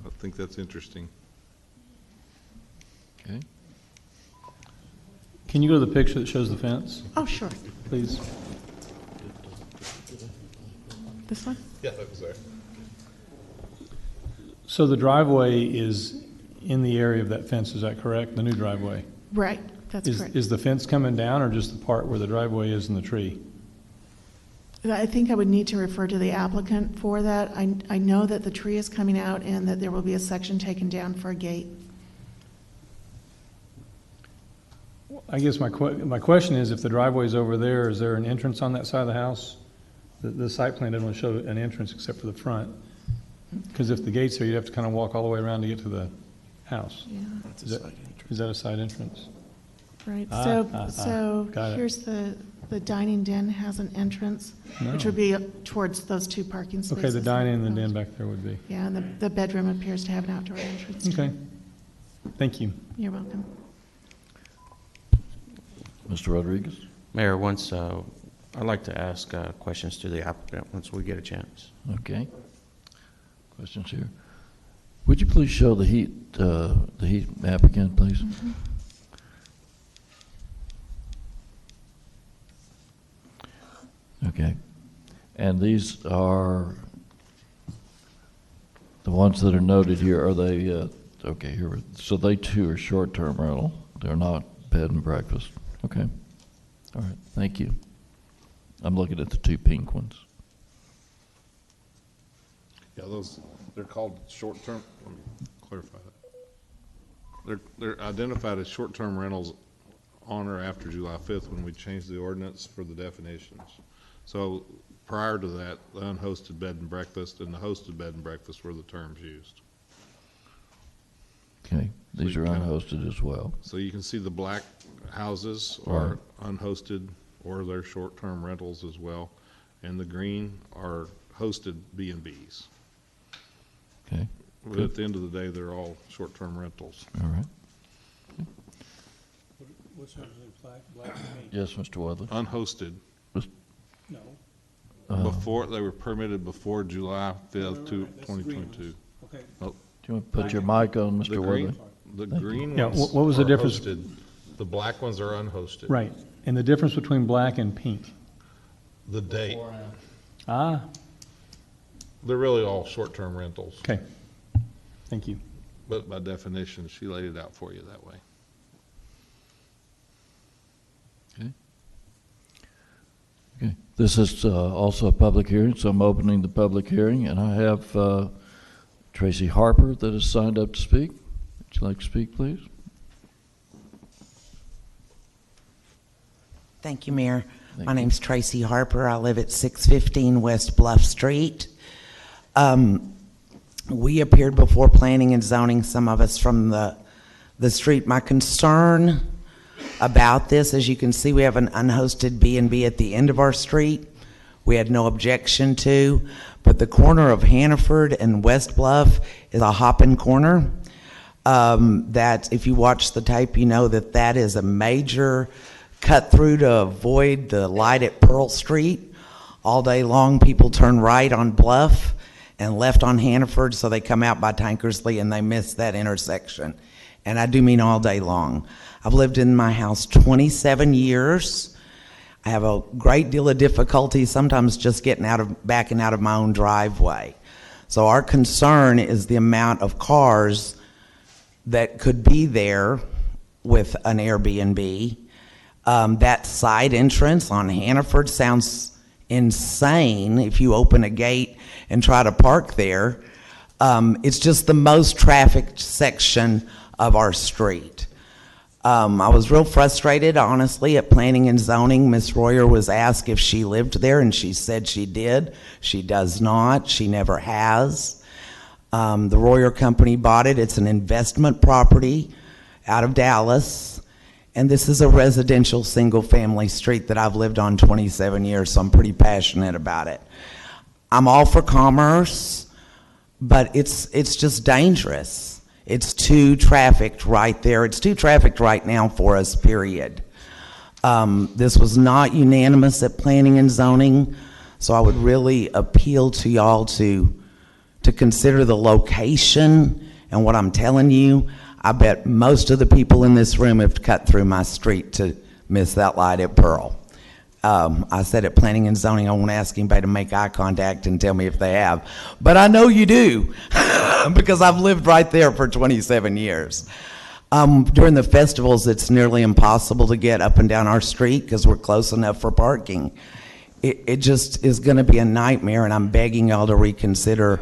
Speaker 2: I think that's interesting.
Speaker 1: Okay.
Speaker 3: Can you go to the picture that shows the fence,
Speaker 7: Oh, sure.
Speaker 3: please?
Speaker 7: This one?
Speaker 2: Yeah, that was there.
Speaker 3: So the driveway is in the area of that fence, is that correct? The new driveway?
Speaker 7: Right, that's correct.
Speaker 3: Is the fence coming down, or just the part where the driveway is in the tree?
Speaker 7: I think I would need to refer to the applicant for that. I know that the tree is coming out and that there will be a section taken down for a gate.
Speaker 3: I guess my question is, if the driveway's over there, is there an entrance on that side of the house? The site plan doesn't show an entrance except for the front. Because if the gate's there, you'd have to kind of walk all the way around to get to the house.
Speaker 7: Yeah,
Speaker 3: Is that a side entrance?
Speaker 7: right.
Speaker 3: Got
Speaker 7: So
Speaker 3: it.
Speaker 7: here's the dining den has an entrance, which would be towards those 2 parking spaces.
Speaker 3: Okay, the dining and the den back there would be.
Speaker 7: Yeah, and the bedroom appears to have an outdoor entrance.
Speaker 3: Okay. Thank you.
Speaker 7: You're welcome.
Speaker 1: Mr. Rodriguez?
Speaker 6: Mayor, once, I'd like to ask questions to the applicant once we get a chance.
Speaker 1: Okay. Questions here? Would you please show the heat map again, please?
Speaker 7: Mm-hmm.
Speaker 1: Okay. And these are, the ones that are noted here, are they, okay, here, so they too are short-term rental. They're not bed and breakfast. Okay. All right, thank you. I'm looking at the 2 pink ones.
Speaker 2: Yeah, they're called short-term, let me clarify that. They're identified as short-term rentals on or after July 5th when we changed the ordinance for the definitions. So prior to that, the unhosted bed and breakfast and the hosted bed and breakfast were the terms used.
Speaker 1: Okay, these are unhosted as well.
Speaker 2: So you can see the black houses
Speaker 1: Right.
Speaker 2: are unhosted, or they're short-term rentals as well, and the green are hosted B&Bs.
Speaker 1: Okay,
Speaker 2: But at the end of the day, they're all short-term rentals.
Speaker 1: all right.
Speaker 3: What's the black and pink?
Speaker 1: Yes, Mr. Wadley?
Speaker 2: Unhosted,
Speaker 3: No.
Speaker 2: before, they were permitted before July 5th,
Speaker 3: Right, right, that's the green
Speaker 2: 2022.
Speaker 3: ones. Okay.
Speaker 1: Do you want to put your mic on,
Speaker 2: The
Speaker 1: Mr.
Speaker 2: green,
Speaker 1: Wadley?
Speaker 2: the
Speaker 1: Thank you.
Speaker 2: green
Speaker 8: Yeah,
Speaker 2: ones
Speaker 8: what was the
Speaker 2: are
Speaker 8: difference?
Speaker 2: hosted. The black ones are unhosted.
Speaker 8: Right, and the difference between black and pink?
Speaker 2: The date.
Speaker 8: Ah,
Speaker 2: They're really all short-term rentals,
Speaker 8: okay, thank you.
Speaker 2: but by definition, she laid it out for you that way.
Speaker 1: Okay, this is also a public hearing, so I'm opening the public hearing, and I have Tracy Harper that has signed up to speak. Would you like to speak, please?
Speaker 9: Thank you, Mayor.
Speaker 1: Thank
Speaker 9: My
Speaker 1: you.
Speaker 9: name's Tracy Harper. I live at 615 West Bluff Street. We appeared before Planning and Zoning, some of us from the street. My concern about this, as you can see, we have an unhosted B&B at the end of our street. We had no objection to, but the corner of Hannaford and West Bluff is a hopping corner. That if you watch the tape, you know that that is a major cut through to avoid the light at Pearl Street. All day long, people turn right on Bluff and left on Hannaford, so they come out by Tankersley and they miss that intersection. And I do mean all day long. I've lived in my house 27 years. I have a great deal of difficulty sometimes just backing out of my own driveway. So our concern is the amount of cars that could be there with an Airbnb. That side entrance on Hannaford sounds insane if you open a gate and try to park there. It's just the most trafficked section of our street. I was real frustrated, honestly, at Planning and Zoning. Ms. Royer was asked if she lived there, and she said she did. She does not. She never has. The Royer Company bought it. It's an investment property out of Dallas, and this is a residential single-family street that I've lived on 27 years, so I'm pretty passionate about it. I'm all for commerce, but it's just dangerous. It's too trafficked right there. It's too trafficked right now for us, period. This was not unanimous at Planning and Zoning, so I would really appeal to y'all to consider the location and what I'm telling you. I bet most of the people in this room have cut through my street to miss that light at Pearl. I said at Planning and Zoning, I won't ask anybody to make eye contact and tell me if they have, but I know you do because I've lived right there for 27 years. During the festivals, it's nearly impossible to get up and down our street because we're close enough for parking. It just is going to be a nightmare, and I'm begging y'all to reconsider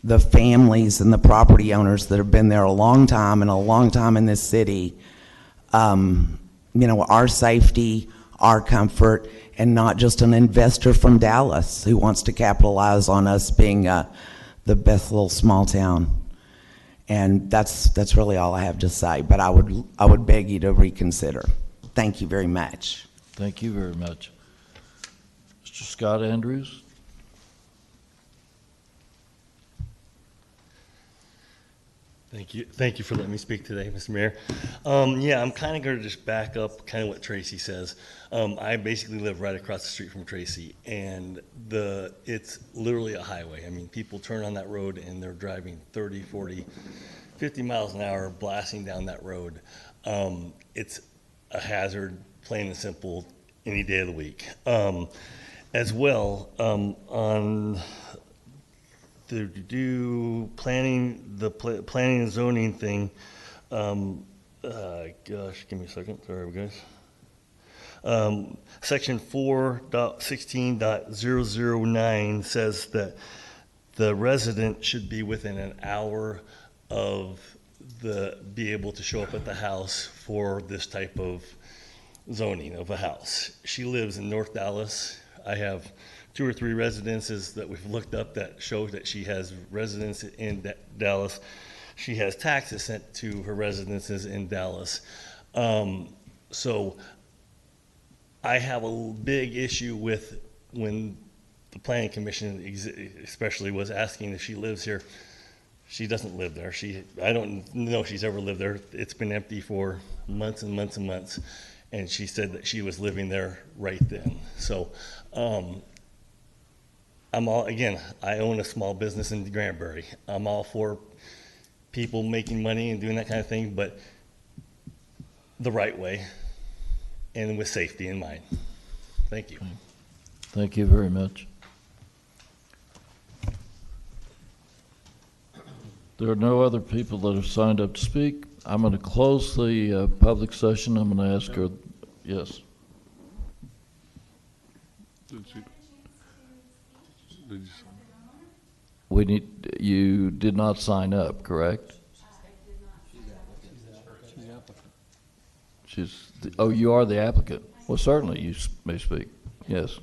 Speaker 9: the families and the property owners that have been there a long time and a long time in this city. Our safety, our comfort, and not just an investor from Dallas who wants to capitalize on us being the best little small town. And that's really all I have to say, but I would beg you to reconsider. Thank you very much.
Speaker 1: Thank you very much. Mr. Scott Andrews?
Speaker 10: Thank you for letting me speak today, Mr. Mayor. I'm kind of going to just back up kind of what Tracy says. I basically live right across the street from Tracy, and it's literally a highway. I mean, people turn on that road and they're driving 30, 40, 50 miles an hour, blasting down that road. It's a hazard, plain and simple, any day of the week. As well, on the planning and zoning thing. Gosh, give me a second. Sorry, guys. Section 4.16.009 says that the resident should be within an hour of be able to show up at the house for this type of zoning of a house. She lives in North Dallas. I have 2 or 3 residences that we've looked up that show that she has residence in Dallas. She has taxes sent to her residences in Dallas. So I have a big issue with when the planning commission especially was asking if she lives here. She doesn't live there. I don't know if she's ever lived there. It's been empty for months and months and months. And she said that she was living there right then. So I own a small business in Granbury. I'm all for people making money and doing that kind of thing, but the right way and with safety in mind. Thank you.
Speaker 1: Thank you very much. There are no other people that have signed up to speak. I'm going to close the public session. I'm going to ask her, yes. You did not sign up, correct? Oh, you are the applicant. Well, certainly you may speak. Yes.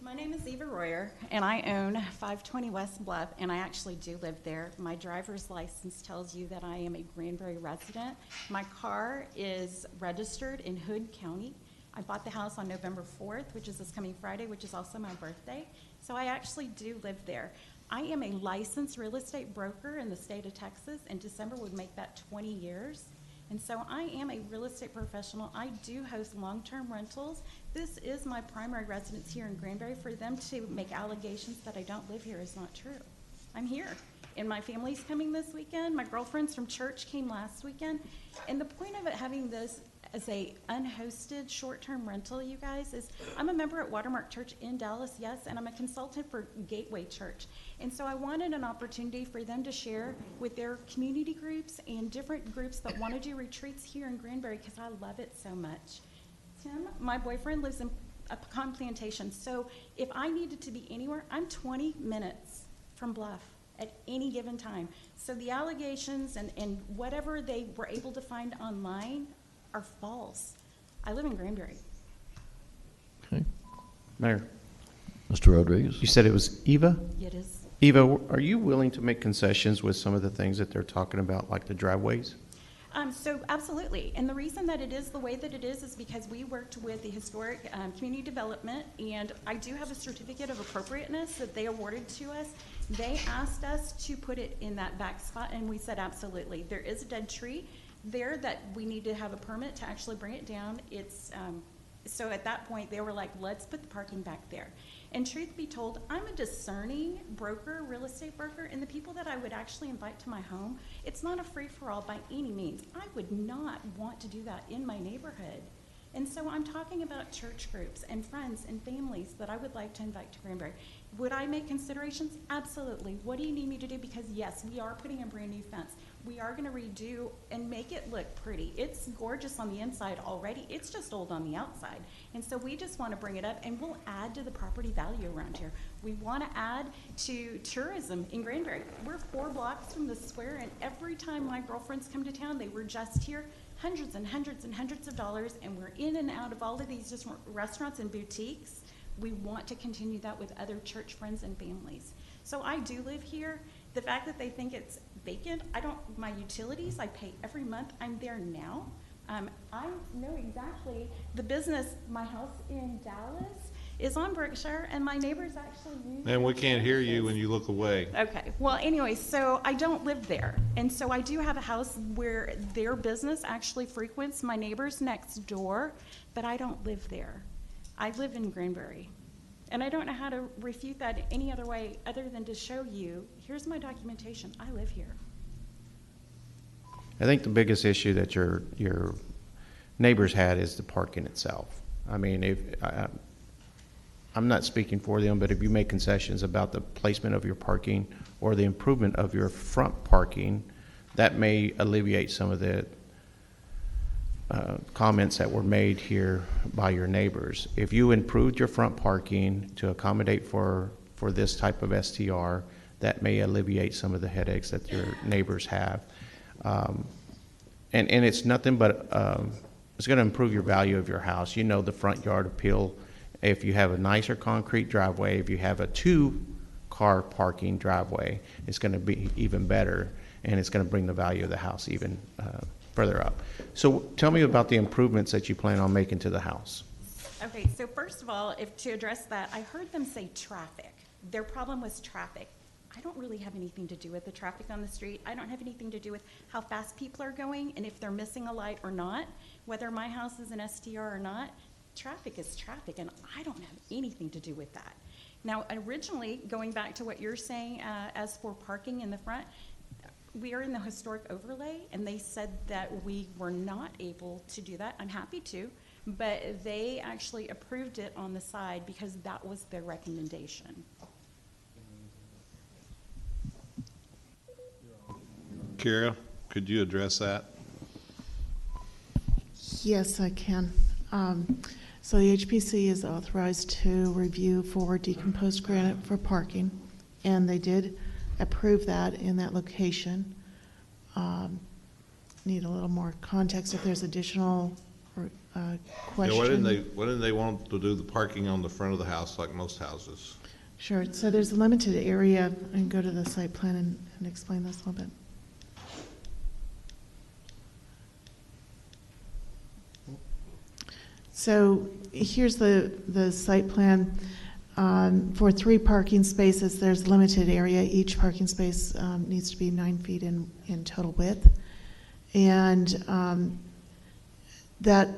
Speaker 11: My name is Eva Royer, and I own 520 West Bluff, and I actually do live there. My driver's license tells you that I am a Granbury resident. My car is registered in Hood County. I bought the house on November 4th, which is this coming Friday, which is also my birthday. So I actually do live there. I am a licensed real estate broker in the state of Texas, and December would make that 20 years. And so I am a real estate professional. I do host long-term rentals. This is my primary residence here in Granbury. For them to make allegations that I don't live here is not true. I'm here, and my family's coming this weekend. My girlfriends from church came last weekend. And the point of it having this as a unhosted short-term rental, you guys, is I'm a member at Watermark Church in Dallas, yes, and I'm a consultant for Gateway Church. And so I wanted an opportunity for them to share with their community groups and different groups that want to do retreats here in Granbury, because I love it so much. Tim, my boyfriend, lives in a pecan plantation, so if I needed to be anywhere, I'm 20 minutes from Bluff at any given time. So the allegations and whatever they were able to find online are false. I live in Granbury.
Speaker 1: Okay.
Speaker 6: Mayor,
Speaker 1: Mr. Rodriguez.
Speaker 6: you said it was Eva?
Speaker 11: It is.
Speaker 6: Eva, are you willing to make concessions with some of the things that they're talking about, like the driveways?
Speaker 11: So absolutely, and the reason that it is the way that it is because we worked with the historic community development, and I do have a certificate of appropriateness that they awarded to us. They asked us to put it in that back spot, and we said absolutely. There is a dead tree there that we need to have a permit to actually bring it down. It's so at that point they were like, let's put the parking back there. And truth be told, I'm a discerning broker, real estate broker, and the people that I would actually invite to my home, it's not a free-for-all by any means. I would not want to do that in my neighborhood. And so I'm talking about church groups and friends and families that I would like to invite to Granbury. Would I make considerations? Absolutely. What do you need me to do? Because yes, we are putting a brand new fence. We are going to redo and make it look pretty. It's gorgeous on the inside already. It's just old on the outside. And so we just want to bring it up, and we'll add to the property value around here. We want to add to tourism in Granbury. We're 4 blocks from the square, and every time my girlfriends come to town, they were just here, hundreds and hundreds and hundreds of dollars, and we're in and out of all of these different restaurants and boutiques. We want to continue that with other church friends and families. So I do live here. The fact that they think it's vacant, my utilities, I pay every month. I'm there now. I know exactly the business. My house in Dallas is on Berkshire, and my neighbors actually use
Speaker 2: And we can't hear you when you look away.
Speaker 11: Okay. Well, anyway, so I don't live there. And so I do have a house where their business actually frequents my neighbors next door, but I don't live there. I live in Granbury. And I don't know how to refute that any other way other than to show you, here's my documentation. I live here.
Speaker 6: I think the biggest issue that your neighbors had is the parking itself. I mean, I'm not speaking for them, but if you make concessions about the placement of your parking or the improvement of your front parking, that may alleviate some of the comments that were made here by your neighbors. If you improved your front parking to accommodate for this type of STR, that may alleviate some of the headaches that your neighbors have. And it's nothing but, it's going to improve your value of your house. You know, the front yard appeal If you have a nicer concrete driveway, if you have a two-car parking driveway, it's going to be even better, and it's going to bring the value of the house even further up. So tell me about the improvements that you plan on making to the house.
Speaker 11: Okay, so first of all, if to address that, I heard them say traffic. Their problem was traffic. I don't really have anything to do with the traffic on the street. I don't have anything to do with how fast people are going and if they're missing a light or not, whether my house is an STR or not. Traffic is traffic, and I don't have anything to do with that. Now, originally, going back to what you're saying, as for parking in the front, we are in the historic overlay, and they said that we were not able to do that. I'm happy to, but they actually approved it on the side because that was their recommendation.
Speaker 2: Kara, could you address that?
Speaker 7: Yes, I can. So the HPC is authorized to review for decomposed granite for parking, and they did approve that in that location. Need a little more context if there's additional question.
Speaker 2: Yeah, why didn't they want to do the parking on the front of the house like most houses?
Speaker 7: Sure. So there's a limited area. I can go to the site plan and explain this a little bit. So here's the site plan. For 3 parking spaces, there's limited area. Each parking space needs to be 9 feet in total width. And that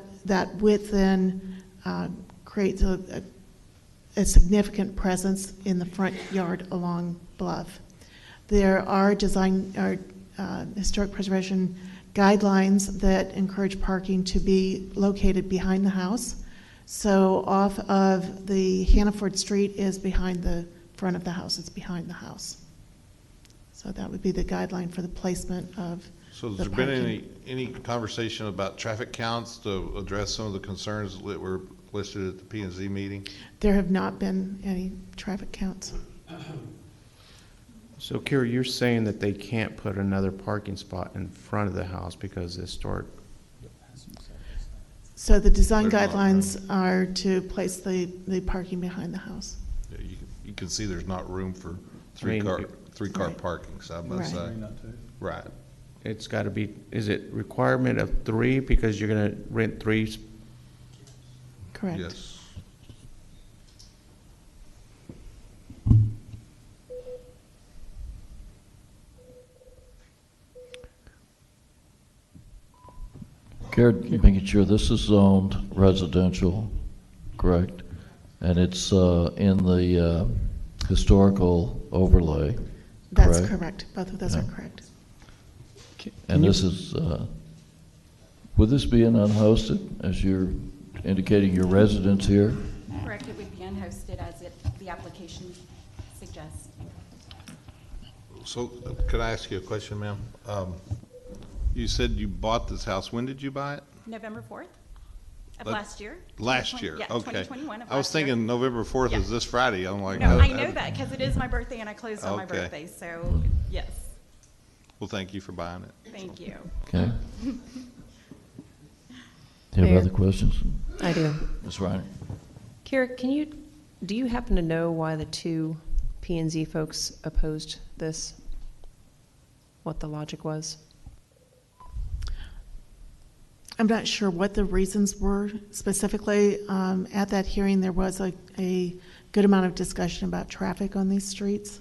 Speaker 7: width then creates a significant presence in the front yard along Bluff. There are historic preservation guidelines that encourage parking to be located behind the house. So off of the Hannaford Street is behind the front of the house. It's behind the house. So that would be the guideline for the placement of
Speaker 2: So has
Speaker 7: the
Speaker 2: there been
Speaker 7: parking.
Speaker 2: any conversation about traffic counts to address some of the concerns that were listed at the P&Z meeting?
Speaker 7: There have not been any traffic counts.
Speaker 6: So Kira, you're saying that they can't put another parking spot in front of the house because the historic.
Speaker 7: So the design
Speaker 2: There's not
Speaker 7: guidelines are to place the parking behind the house.
Speaker 2: Yeah, you can see there's not room for
Speaker 6: I mean,
Speaker 2: three-car
Speaker 7: Right.
Speaker 2: parking side by
Speaker 7: Right.
Speaker 2: side. Right.
Speaker 6: It's got to be, is it requirement of 3 because you're going to rent 3?
Speaker 7: Correct.
Speaker 2: Yes.
Speaker 1: Kara, making sure this is zoned residential, correct? And it's in the historical overlay,
Speaker 7: That's
Speaker 1: correct?
Speaker 7: correct. Both of those are
Speaker 1: Yeah.
Speaker 7: correct.
Speaker 1: And this is, would this be an unhosted, as you're indicating your residence here?
Speaker 11: Correct, it would be unhosted as the application suggests.
Speaker 2: So could I ask you a question, ma'am? You said you bought this house. When did you buy it?
Speaker 11: November 4th of
Speaker 2: That-
Speaker 11: last year.
Speaker 2: Last year,
Speaker 11: Yeah,
Speaker 2: okay.
Speaker 11: 2021 of
Speaker 2: I was
Speaker 11: last year.
Speaker 2: thinking November 4th is
Speaker 11: Yeah.
Speaker 2: this Friday. I'm like.
Speaker 11: No, I know that because it is my birthday and I closed on my
Speaker 2: Okay.
Speaker 11: birthday, so yes,
Speaker 2: Well, thank you for buying it.
Speaker 11: thank you.
Speaker 1: Okay. Do you have
Speaker 4: Mayor.
Speaker 1: other questions?
Speaker 4: I do.
Speaker 1: Ms. Reiner?
Speaker 4: Kira, do you happen to know why the 2 P&Z folks opposed this? What the logic was?
Speaker 7: I'm not sure what the reasons were specifically. At that hearing, there was a good amount of discussion about traffic on these streets.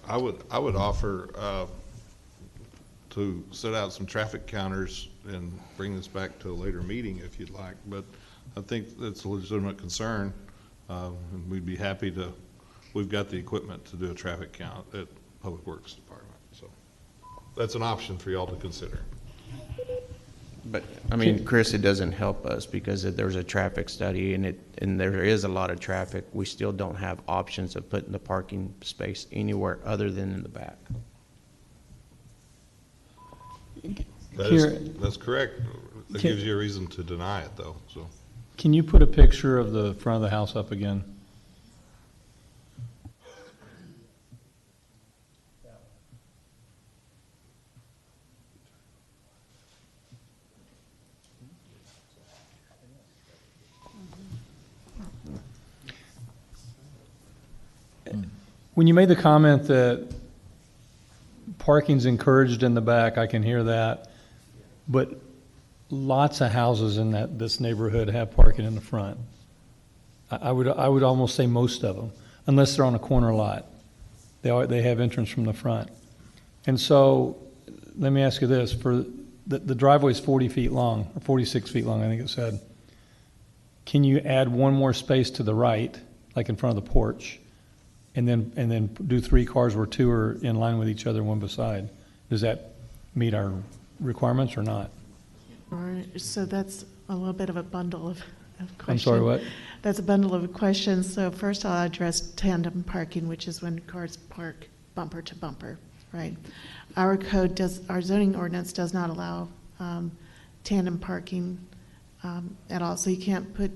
Speaker 2: I would offer to set out some traffic counters and bring this back to a later meeting if you'd like, but I think that's a legitimate concern. And we'd be happy to, we've got the equipment to do a traffic count at Public Works Department, so that's an option for y'all to consider.
Speaker 6: But, I mean, Chris, it doesn't help us because if there's a traffic study and there is a lot of traffic, we still don't have options of putting the parking space anywhere other than in the back.
Speaker 2: That's correct. That gives you a reason to deny it, though, so.
Speaker 8: Can you put a picture of the front of the house up again? When you made the comment that parking's encouraged in the back, I can hear that, but lots of houses in this neighborhood have parking in the front. I would almost say most of them, unless they're on a corner lot. They have entrance from the front. And so, let me ask you this, for the driveway's 40 feet long, or 46 feet long, I think it said. Can you add one more space to the right, like in front of the porch, and then do 3 cars where 2 are in line with each other, one beside? Does that meet our requirements or not?
Speaker 7: So that's a little bit of a bundle of questions.
Speaker 8: I'm sorry, what?
Speaker 7: That's a bundle of questions. So first I'll address tandem parking, which is when cars park bumper to bumper, right? Our zoning ordinance does not allow tandem parking at all. So you can't put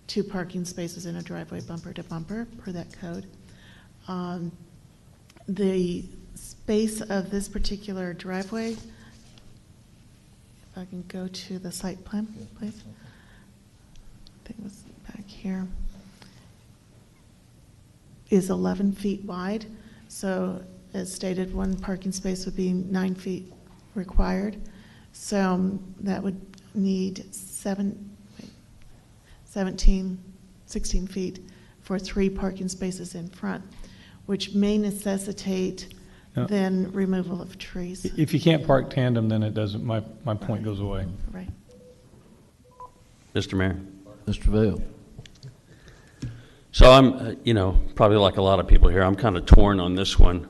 Speaker 7: 2 parking spaces in a driveway bumper to bumper per that code. The space of this particular driveway, if I can go to the site plan, please. I think it was back here, is 11 feet wide. So as stated, 1 parking space would be 9 feet required. So that would need 16 feet for 3 parking spaces in front, which may necessitate then removal of trees.
Speaker 8: If you can't park tandem, then it doesn't, my point goes away.
Speaker 7: Right.
Speaker 5: Mr. Mayor.
Speaker 1: Mr. Vail.
Speaker 5: So I'm, probably like a lot of people here, I'm kind of torn on this one.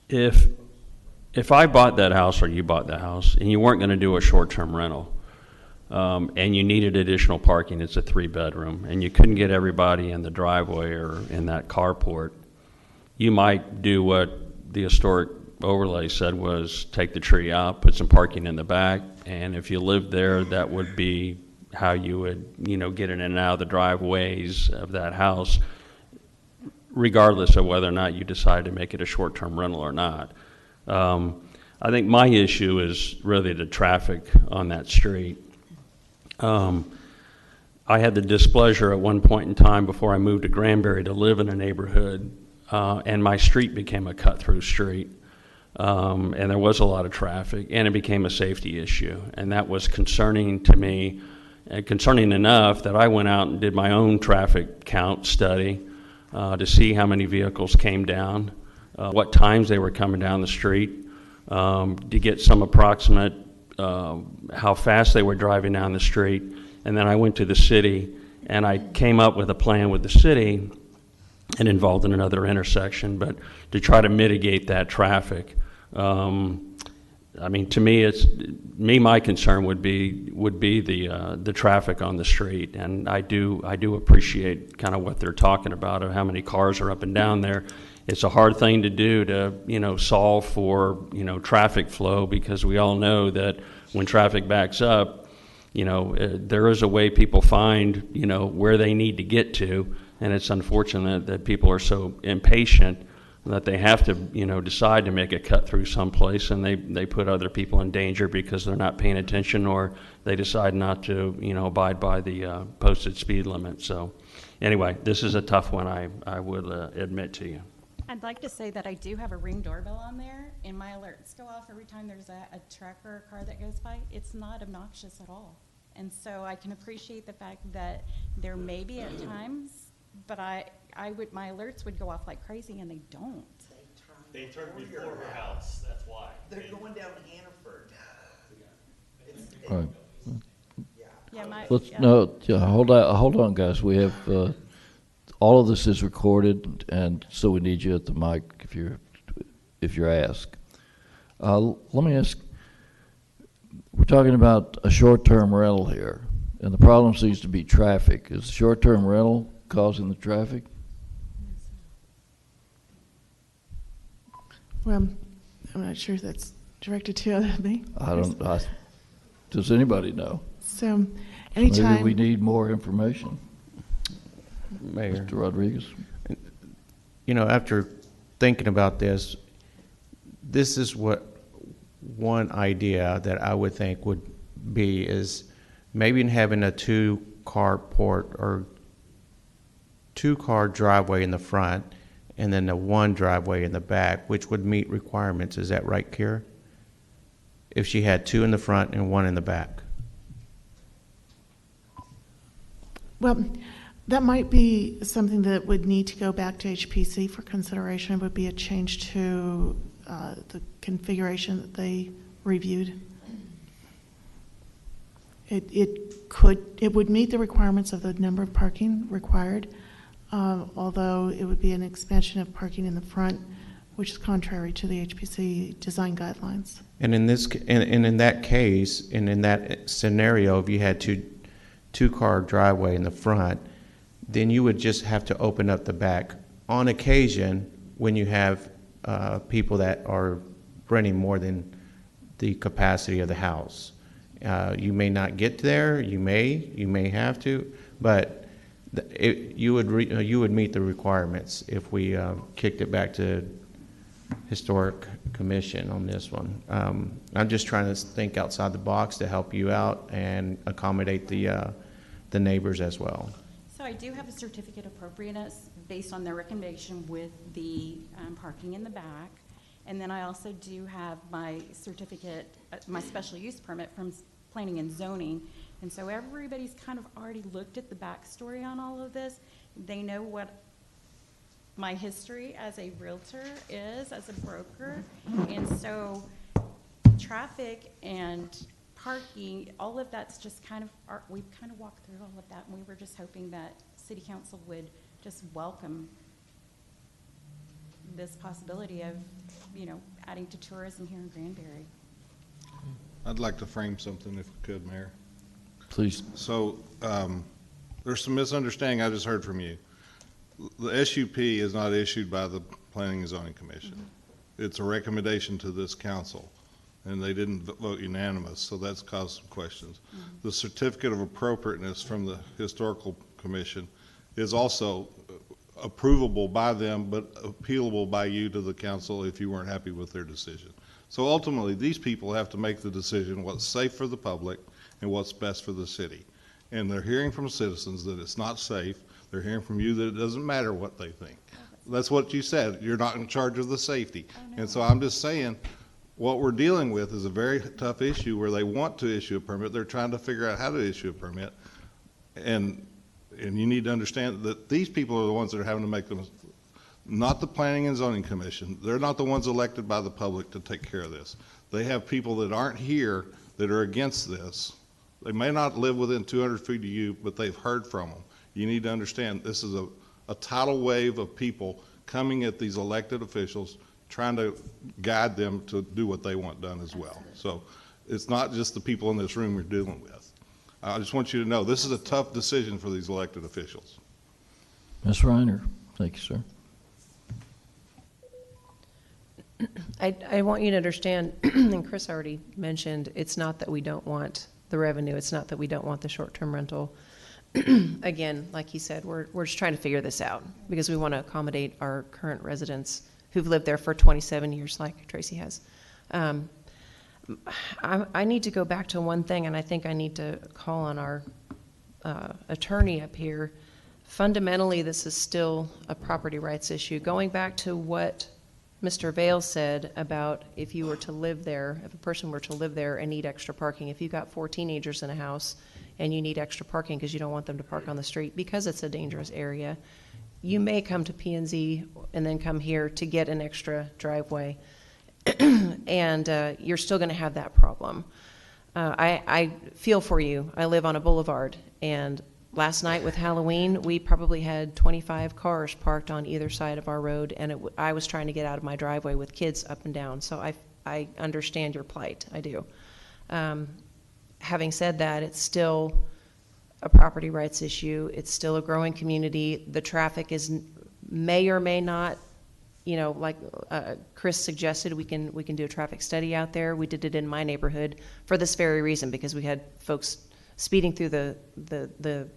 Speaker 5: If I bought that house or you bought that house and you weren't going to do a short-term rental, and you needed additional parking, it's a 3-bedroom, and you couldn't get everybody in the driveway or in that carport, you might do what the historic overlay said was take the tree out, put some parking in the back, and if you lived there, that would be how you would, get in and out of the driveways of that house, regardless of whether or not you decide to make it a short-term rental or not. I think my issue is really the traffic on that street. I had the displeasure at one point in time before I moved to Granbury to live in a neighborhood, and my street became a cut-through street. And there was a lot of traffic, and it became a safety issue. And that was concerning to me, and concerning enough that I went out and did my own traffic count study to see how many vehicles came down, what times they were coming down the street, to get some approximate how fast they were driving down the street. And then I went to the city, and I came up with a plan with the city, and involved in another intersection, but to try to mitigate that traffic. To me, my concern would be the traffic on the street, and I do appreciate kind of what they're talking about of how many cars are up and down there. It's a hard thing to do to solve for traffic flow, because we all know that when traffic backs up, there is a way people find where they need to get to, and it's unfortunate that people are so impatient that they have to, decide to make a cut through someplace, and they put other people in danger because they're not paying attention, or they decide not to, abide by the posted speed limit. So, anyway, this is a tough one. I would admit to you.
Speaker 11: I'd like to say that I do have a Ring doorbell on there, and my alerts go off every time there's a truck or a car that goes by. It's not obnoxious at all, and so I can appreciate the fact that there may be at times, but my alerts would go off like crazy, and they don't.
Speaker 10: They turned before her house, that's why.
Speaker 9: They're going down Hannaford.
Speaker 1: All right.
Speaker 11: Yeah,
Speaker 1: Hold on, guys. We have, all of this is recorded, and so we need you at the mic if you're asked. Let me ask, we're talking about a short-term rental here, and the problem seems to be traffic. Is short-term rental causing the traffic?
Speaker 7: Well, I'm not sure if that's directed to me.
Speaker 1: Does anybody know?
Speaker 7: So anytime.
Speaker 1: Maybe we need more information.
Speaker 6: Mayor.
Speaker 1: Mr. Rodriguez.
Speaker 6: After thinking about this is what one idea that I would think would be is maybe having a 2-car port or 2-car driveway in the front, and then the one driveway in the back, which would meet requirements. Is that right, Kira? If she had two in the front and one in the back.
Speaker 7: Well, that might be something that would need to go back to HPC for consideration. It would be a change to the configuration that they reviewed. It would meet the requirements of the number of parking required, although it would be an expansion of parking in the front, which is contrary to the HPC design guidelines.
Speaker 6: And in this, and in that case, and in that scenario, if you had two-car driveway in the front, then you would just have to open up the back on occasion when you have people that are renting more than the capacity of the house. You may not get there. You may have to, but you would meet the requirements if we kicked it back to Historic Commission on this one. I'm just trying to think outside the box to help you out and accommodate the neighbors as well.
Speaker 11: So I do have a certificate of appropriateness based on their recommendation with the parking in the back. And then I also do have my certificate, my special use permit from planning and zoning. And so everybody's kind of already looked at the backstory on all of this. They know what my history as a realtor is, as a broker. And so traffic and parking, all of that's just kind of, we've kind of walked through all of that, and we were just hoping that City Council would just welcome this possibility of, adding to tourism here in Granbury.
Speaker 2: I'd like to frame something if we could, Mayor.
Speaker 1: Please.
Speaker 2: So there's some misunderstanding I just heard from you. The SUP is not issued by the Planning and Zoning Commission. Mm-hmm. It's a recommendation to this council, and they didn't vote unanimous, so that's caused some questions. Mm-hmm. The certificate of appropriateness from the Historical Commission is also approvable by them, but appealable by you to the council if you weren't happy with their decision. So ultimately, these people have to make the decision what's safe for the public and what's best for the city. And they're hearing from citizens that it's not safe. They're hearing from you that it doesn't matter what they think. That's what you said. You're not in charge of the safety. Oh, no. And so I'm just saying, what we're dealing with is a very tough issue where they want to issue a permit. They're trying to figure out how to issue a permit. And you need to understand that these people are the ones that are having to make them, not the Planning and Zoning Commission. They're not the ones elected by the public to take care of this. They have people that aren't here that are against this. They may not live within 200 feet of you, but they've heard from them. You need to understand this is a tidal wave of people coming at these elected officials, trying to guide them to do what they want done as well. So it's not just the people in this room we're dealing with. I just want you to know this is a tough decision for these elected officials.
Speaker 1: Ms. Reiner, thank you, sir.
Speaker 4: I want you to understand, and Chris already mentioned, it's not that we don't want the revenue. It's not that we don't want the short-term rental. Again, like he said, we're just trying to figure this out because we want to accommodate our current residents who've lived there for 27 years, like Tracy has. I need to go back to one thing, and I think I need to call on our attorney up here. Fundamentally, this is still a property rights issue. Going back to what Mr. Vale said about if you were to live there, if a person were to live there and need extra parking, if you've got 4 teenagers in a house and you need extra parking because you don't want them to park on the street because it's a dangerous area, you may come to P&Z and then come here to get an extra driveway. And you're still going to have that problem. I feel for you. I live on a boulevard, and last night with Halloween, we probably had 25 cars parked on either side of our road, and I was trying to get out of my driveway with kids up and down, so I understand your plight. I do. Having said that, it's still a property rights issue. It's still a growing community. The traffic may or may not, like Chris suggested, we can do a traffic study out there. We did it in my neighborhood for this very reason, because we had folks speeding through the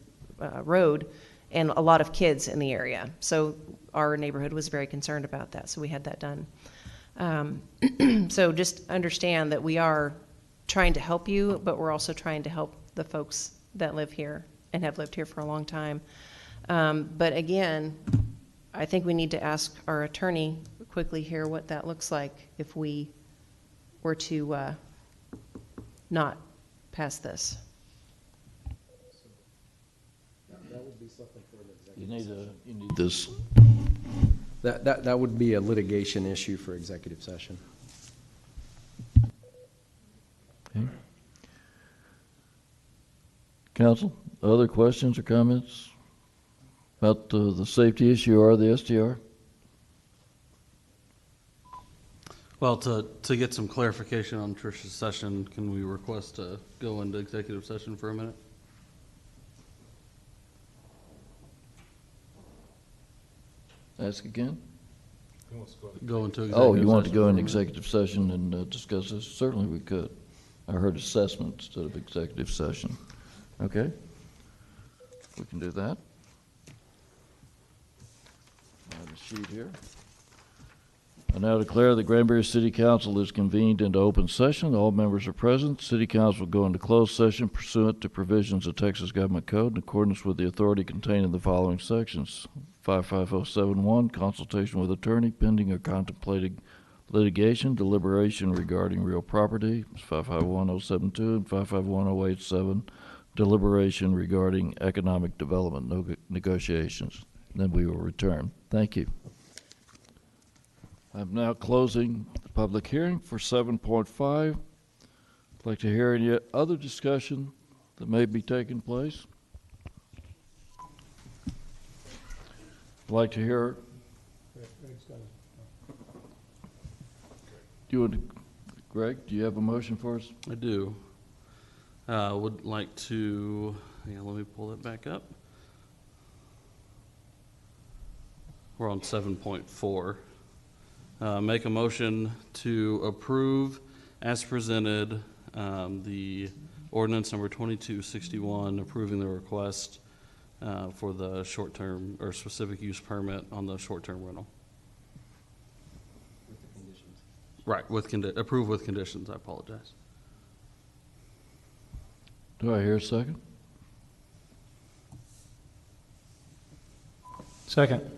Speaker 4: road and a lot of kids in the area. So our neighborhood was very concerned about that, so we had that done. So just understand that we are trying to help you, but we're also trying to help the folks that live here and have lived here for a long time. But again, I think we need to ask our attorney quickly here what that looks like if we were to not pass this.
Speaker 1: You need this.
Speaker 12: That would be a litigation issue for executive session.
Speaker 1: Okay. Council, other questions or comments about the safety issue or the STR?
Speaker 13: Well, to get some clarification on Trish's session, can we request to go into executive session for a minute?
Speaker 1: Ask again?
Speaker 13: Go into executive
Speaker 1: Oh, you want to
Speaker 13: session
Speaker 1: go
Speaker 13: for a
Speaker 1: in
Speaker 13: minute?
Speaker 1: executive session and discuss this? Certainly we could. I heard assessment instead of executive session. Okay? We can do that. I have a sheet here. I now declare the Granbury City Council is convened into open session. All members are present. City Council will go into closed session pursuant to provisions of Texas Government Code in accordance with the authority contained in the following sections. 55071, consultation with attorney pending or contemplating litigation, deliberation regarding real property, 551072 and 551087, deliberation regarding economic development negotiations. Then we will return. Thank you. I'm now closing the public hearing for 7.5. I'd like to hear any other discussion that may be taking place. I'd like to hear. Greg, do you have a motion for us?
Speaker 13: I do. Would like to, let me pull that back up. We're on 7.4. Make a motion to approve as presented the ordinance number 2261 approving the request for the short-term or specific use permit on the short-term rental.
Speaker 12: With the conditions.
Speaker 13: Right, approve with conditions, I apologize.
Speaker 1: Do I hear a second?
Speaker 8: Second.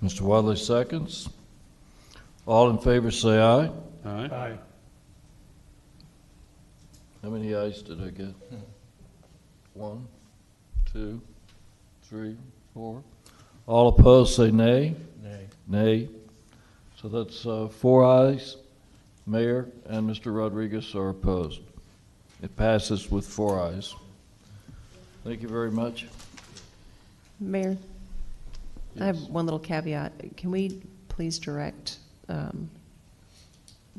Speaker 1: Mr. Wadley seconds. All in favor say aye.
Speaker 13: All right.
Speaker 8: Aye.
Speaker 1: How many ayes did I get? 1, 2, 3, 4. All opposed say nay.
Speaker 6: Nay.
Speaker 1: Nay. So that's 4 ayes. Mayor and Mr. Rodriguez are opposed. It passes with 4 ayes. Thank you very much.
Speaker 4: Mayor, I have
Speaker 1: Yes.
Speaker 4: one little caveat. Can we please direct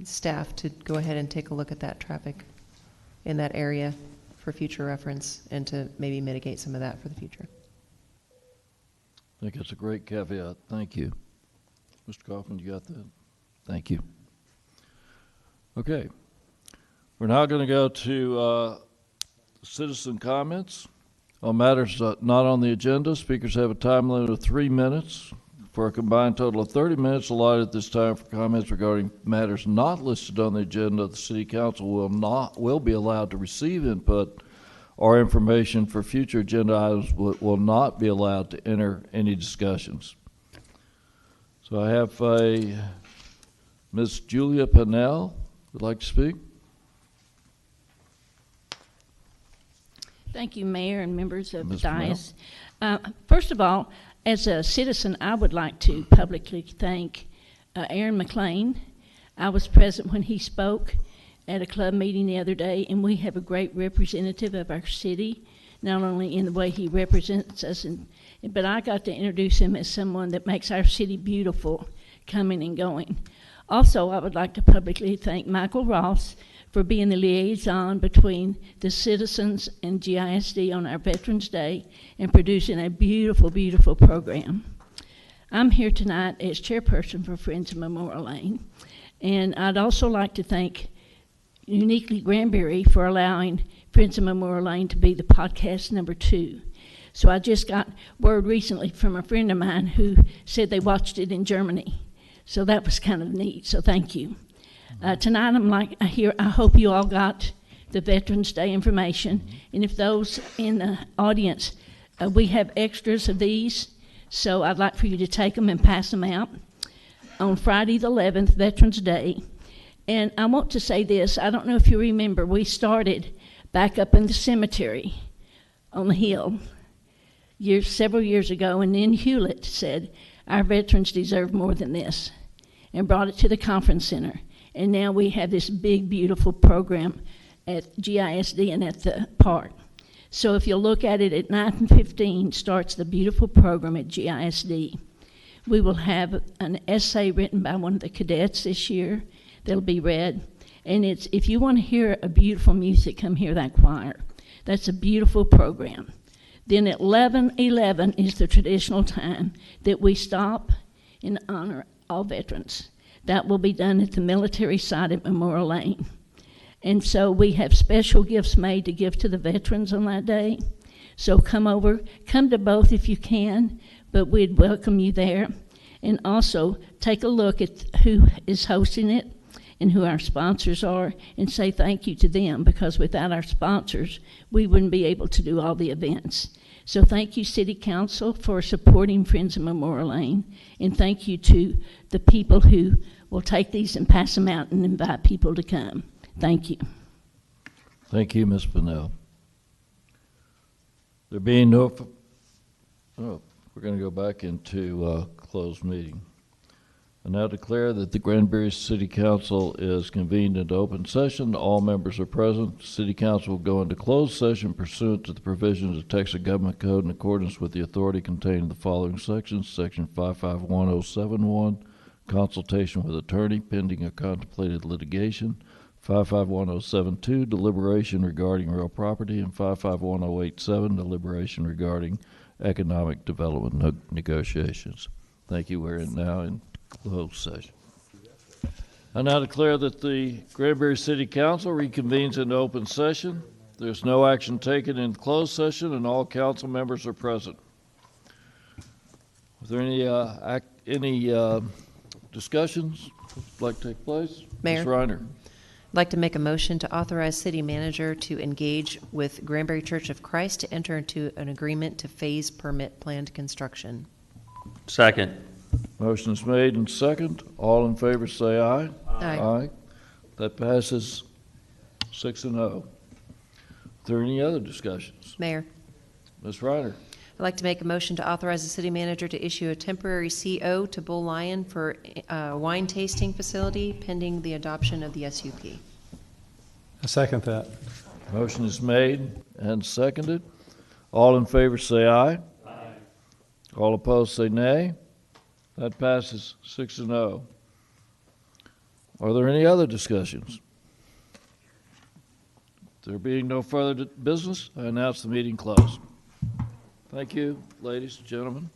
Speaker 4: staff to go ahead and take a look at that traffic in that area for future reference and to maybe mitigate some of that for the future?
Speaker 1: I think it's a great caveat. Thank you. Mr. Kaufman, you got that? Thank you. Okay. We're now going to go to citizen comments on matters not on the agenda. Speakers have a time limit of 3 minutes for a combined total of 30 minutes allotted at this time for comments regarding matters not listed on the agenda. The City Council will be allowed to receive input or information for future agenda items, but will not be allowed to enter any discussions. So I have Ms. Julia Pennell would like to speak.
Speaker 14: Thank you, Mayor and members of the
Speaker 1: Ms. Pennell.
Speaker 14: dais. First of all, as a citizen, I would like to publicly thank Aaron McLean. I was present when he spoke at a club meeting the other day, and we have a great representative of our city, not only in the way he represents us, but I got to introduce him as someone that makes our city beautiful, coming and going. Also, I would like to publicly thank Michael Ross for being the liaison between the citizens and GISD on our Veterans Day and producing a beautiful, beautiful program. I'm here tonight as chairperson for Friends of Memorial Lane, and I'd also like to thank Uniquely Granbury for allowing Friends of Memorial Lane to be the podcast number 2. So I just got word recently from a friend of mine who said they watched it in Germany. So that was kind of neat, so thank you. Tonight, I hope you all got the Veterans Day information. And if those in the audience, we have extras of these So I'd like for you to take them and pass them out on Friday the 11th, Veterans Day. And I want to say this, I don't know if you remember, we started back up in the cemetery on the hill several years ago, and then Hewlett said, our veterans deserve more than this, and brought it to the conference center. And now we have this big, beautiful program at GISD and at the park. So if you look at it at 9:15 starts the beautiful program at GISD. We will have an essay written by one of the cadets this year that'll be read. And it's, if you want to hear a beautiful music, come hear that choir. That's a beautiful program. Then at 11:11 is the traditional time that we stop and honor all veterans. That will be done at the military site at Memorial Lane. And so we have special gifts made to give to the veterans on that day. So come over, come to both if you can, but we'd welcome you there. And also take a look at who is hosting it and who our sponsors are, and say thank you to them, because without our sponsors, we wouldn't be able to do all the events. So thank you, City Council, for supporting Friends of Memorial Lane, and thank you to the people who will take these and pass them out and invite people to come. Thank you.
Speaker 1: Thank you, Ms. Pennell. There being no, we're going to go back into closed meeting. I now declare that the Granbury City Council is convened into open session. All members are present. City Council will go into closed session pursuant to the provisions of Texas Government Code in accordance with the authority contained in the following sections. Section 551071, consultation with attorney pending or contemplated litigation. 551072, deliberation regarding real property, and 551087, deliberation regarding economic development negotiations. Thank you. We're now in closed session. I now declare that the Granbury City Council reconvenes in open session. There's no action taken in closed session, and all council members are present. Is there any discussions like to take place?
Speaker 4: Mayor?
Speaker 1: Ms. Reiner.
Speaker 4: I'd like to make a motion to authorize city manager to engage with Granbury Church of Christ to enter into an agreement to phase permit planned construction.
Speaker 5: Second.
Speaker 1: Motion is made and second. All in favor say aye.
Speaker 4: Aye.
Speaker 1: Aye. That passes 6-0. Are there any other discussions?
Speaker 4: Mayor?
Speaker 1: Ms. Reiner.
Speaker 4: I'd like to make a motion to authorize the city manager to issue a temporary CO to Bull Lion for a wine tasting facility pending the adoption of the SUP.
Speaker 8: I second that.
Speaker 1: Motion is made and seconded. All in favor say aye. Aye. All opposed say nay. That passes 6-0. Are there any other discussions? There being no further business, I announce the meeting closed. Thank you, ladies and gentlemen.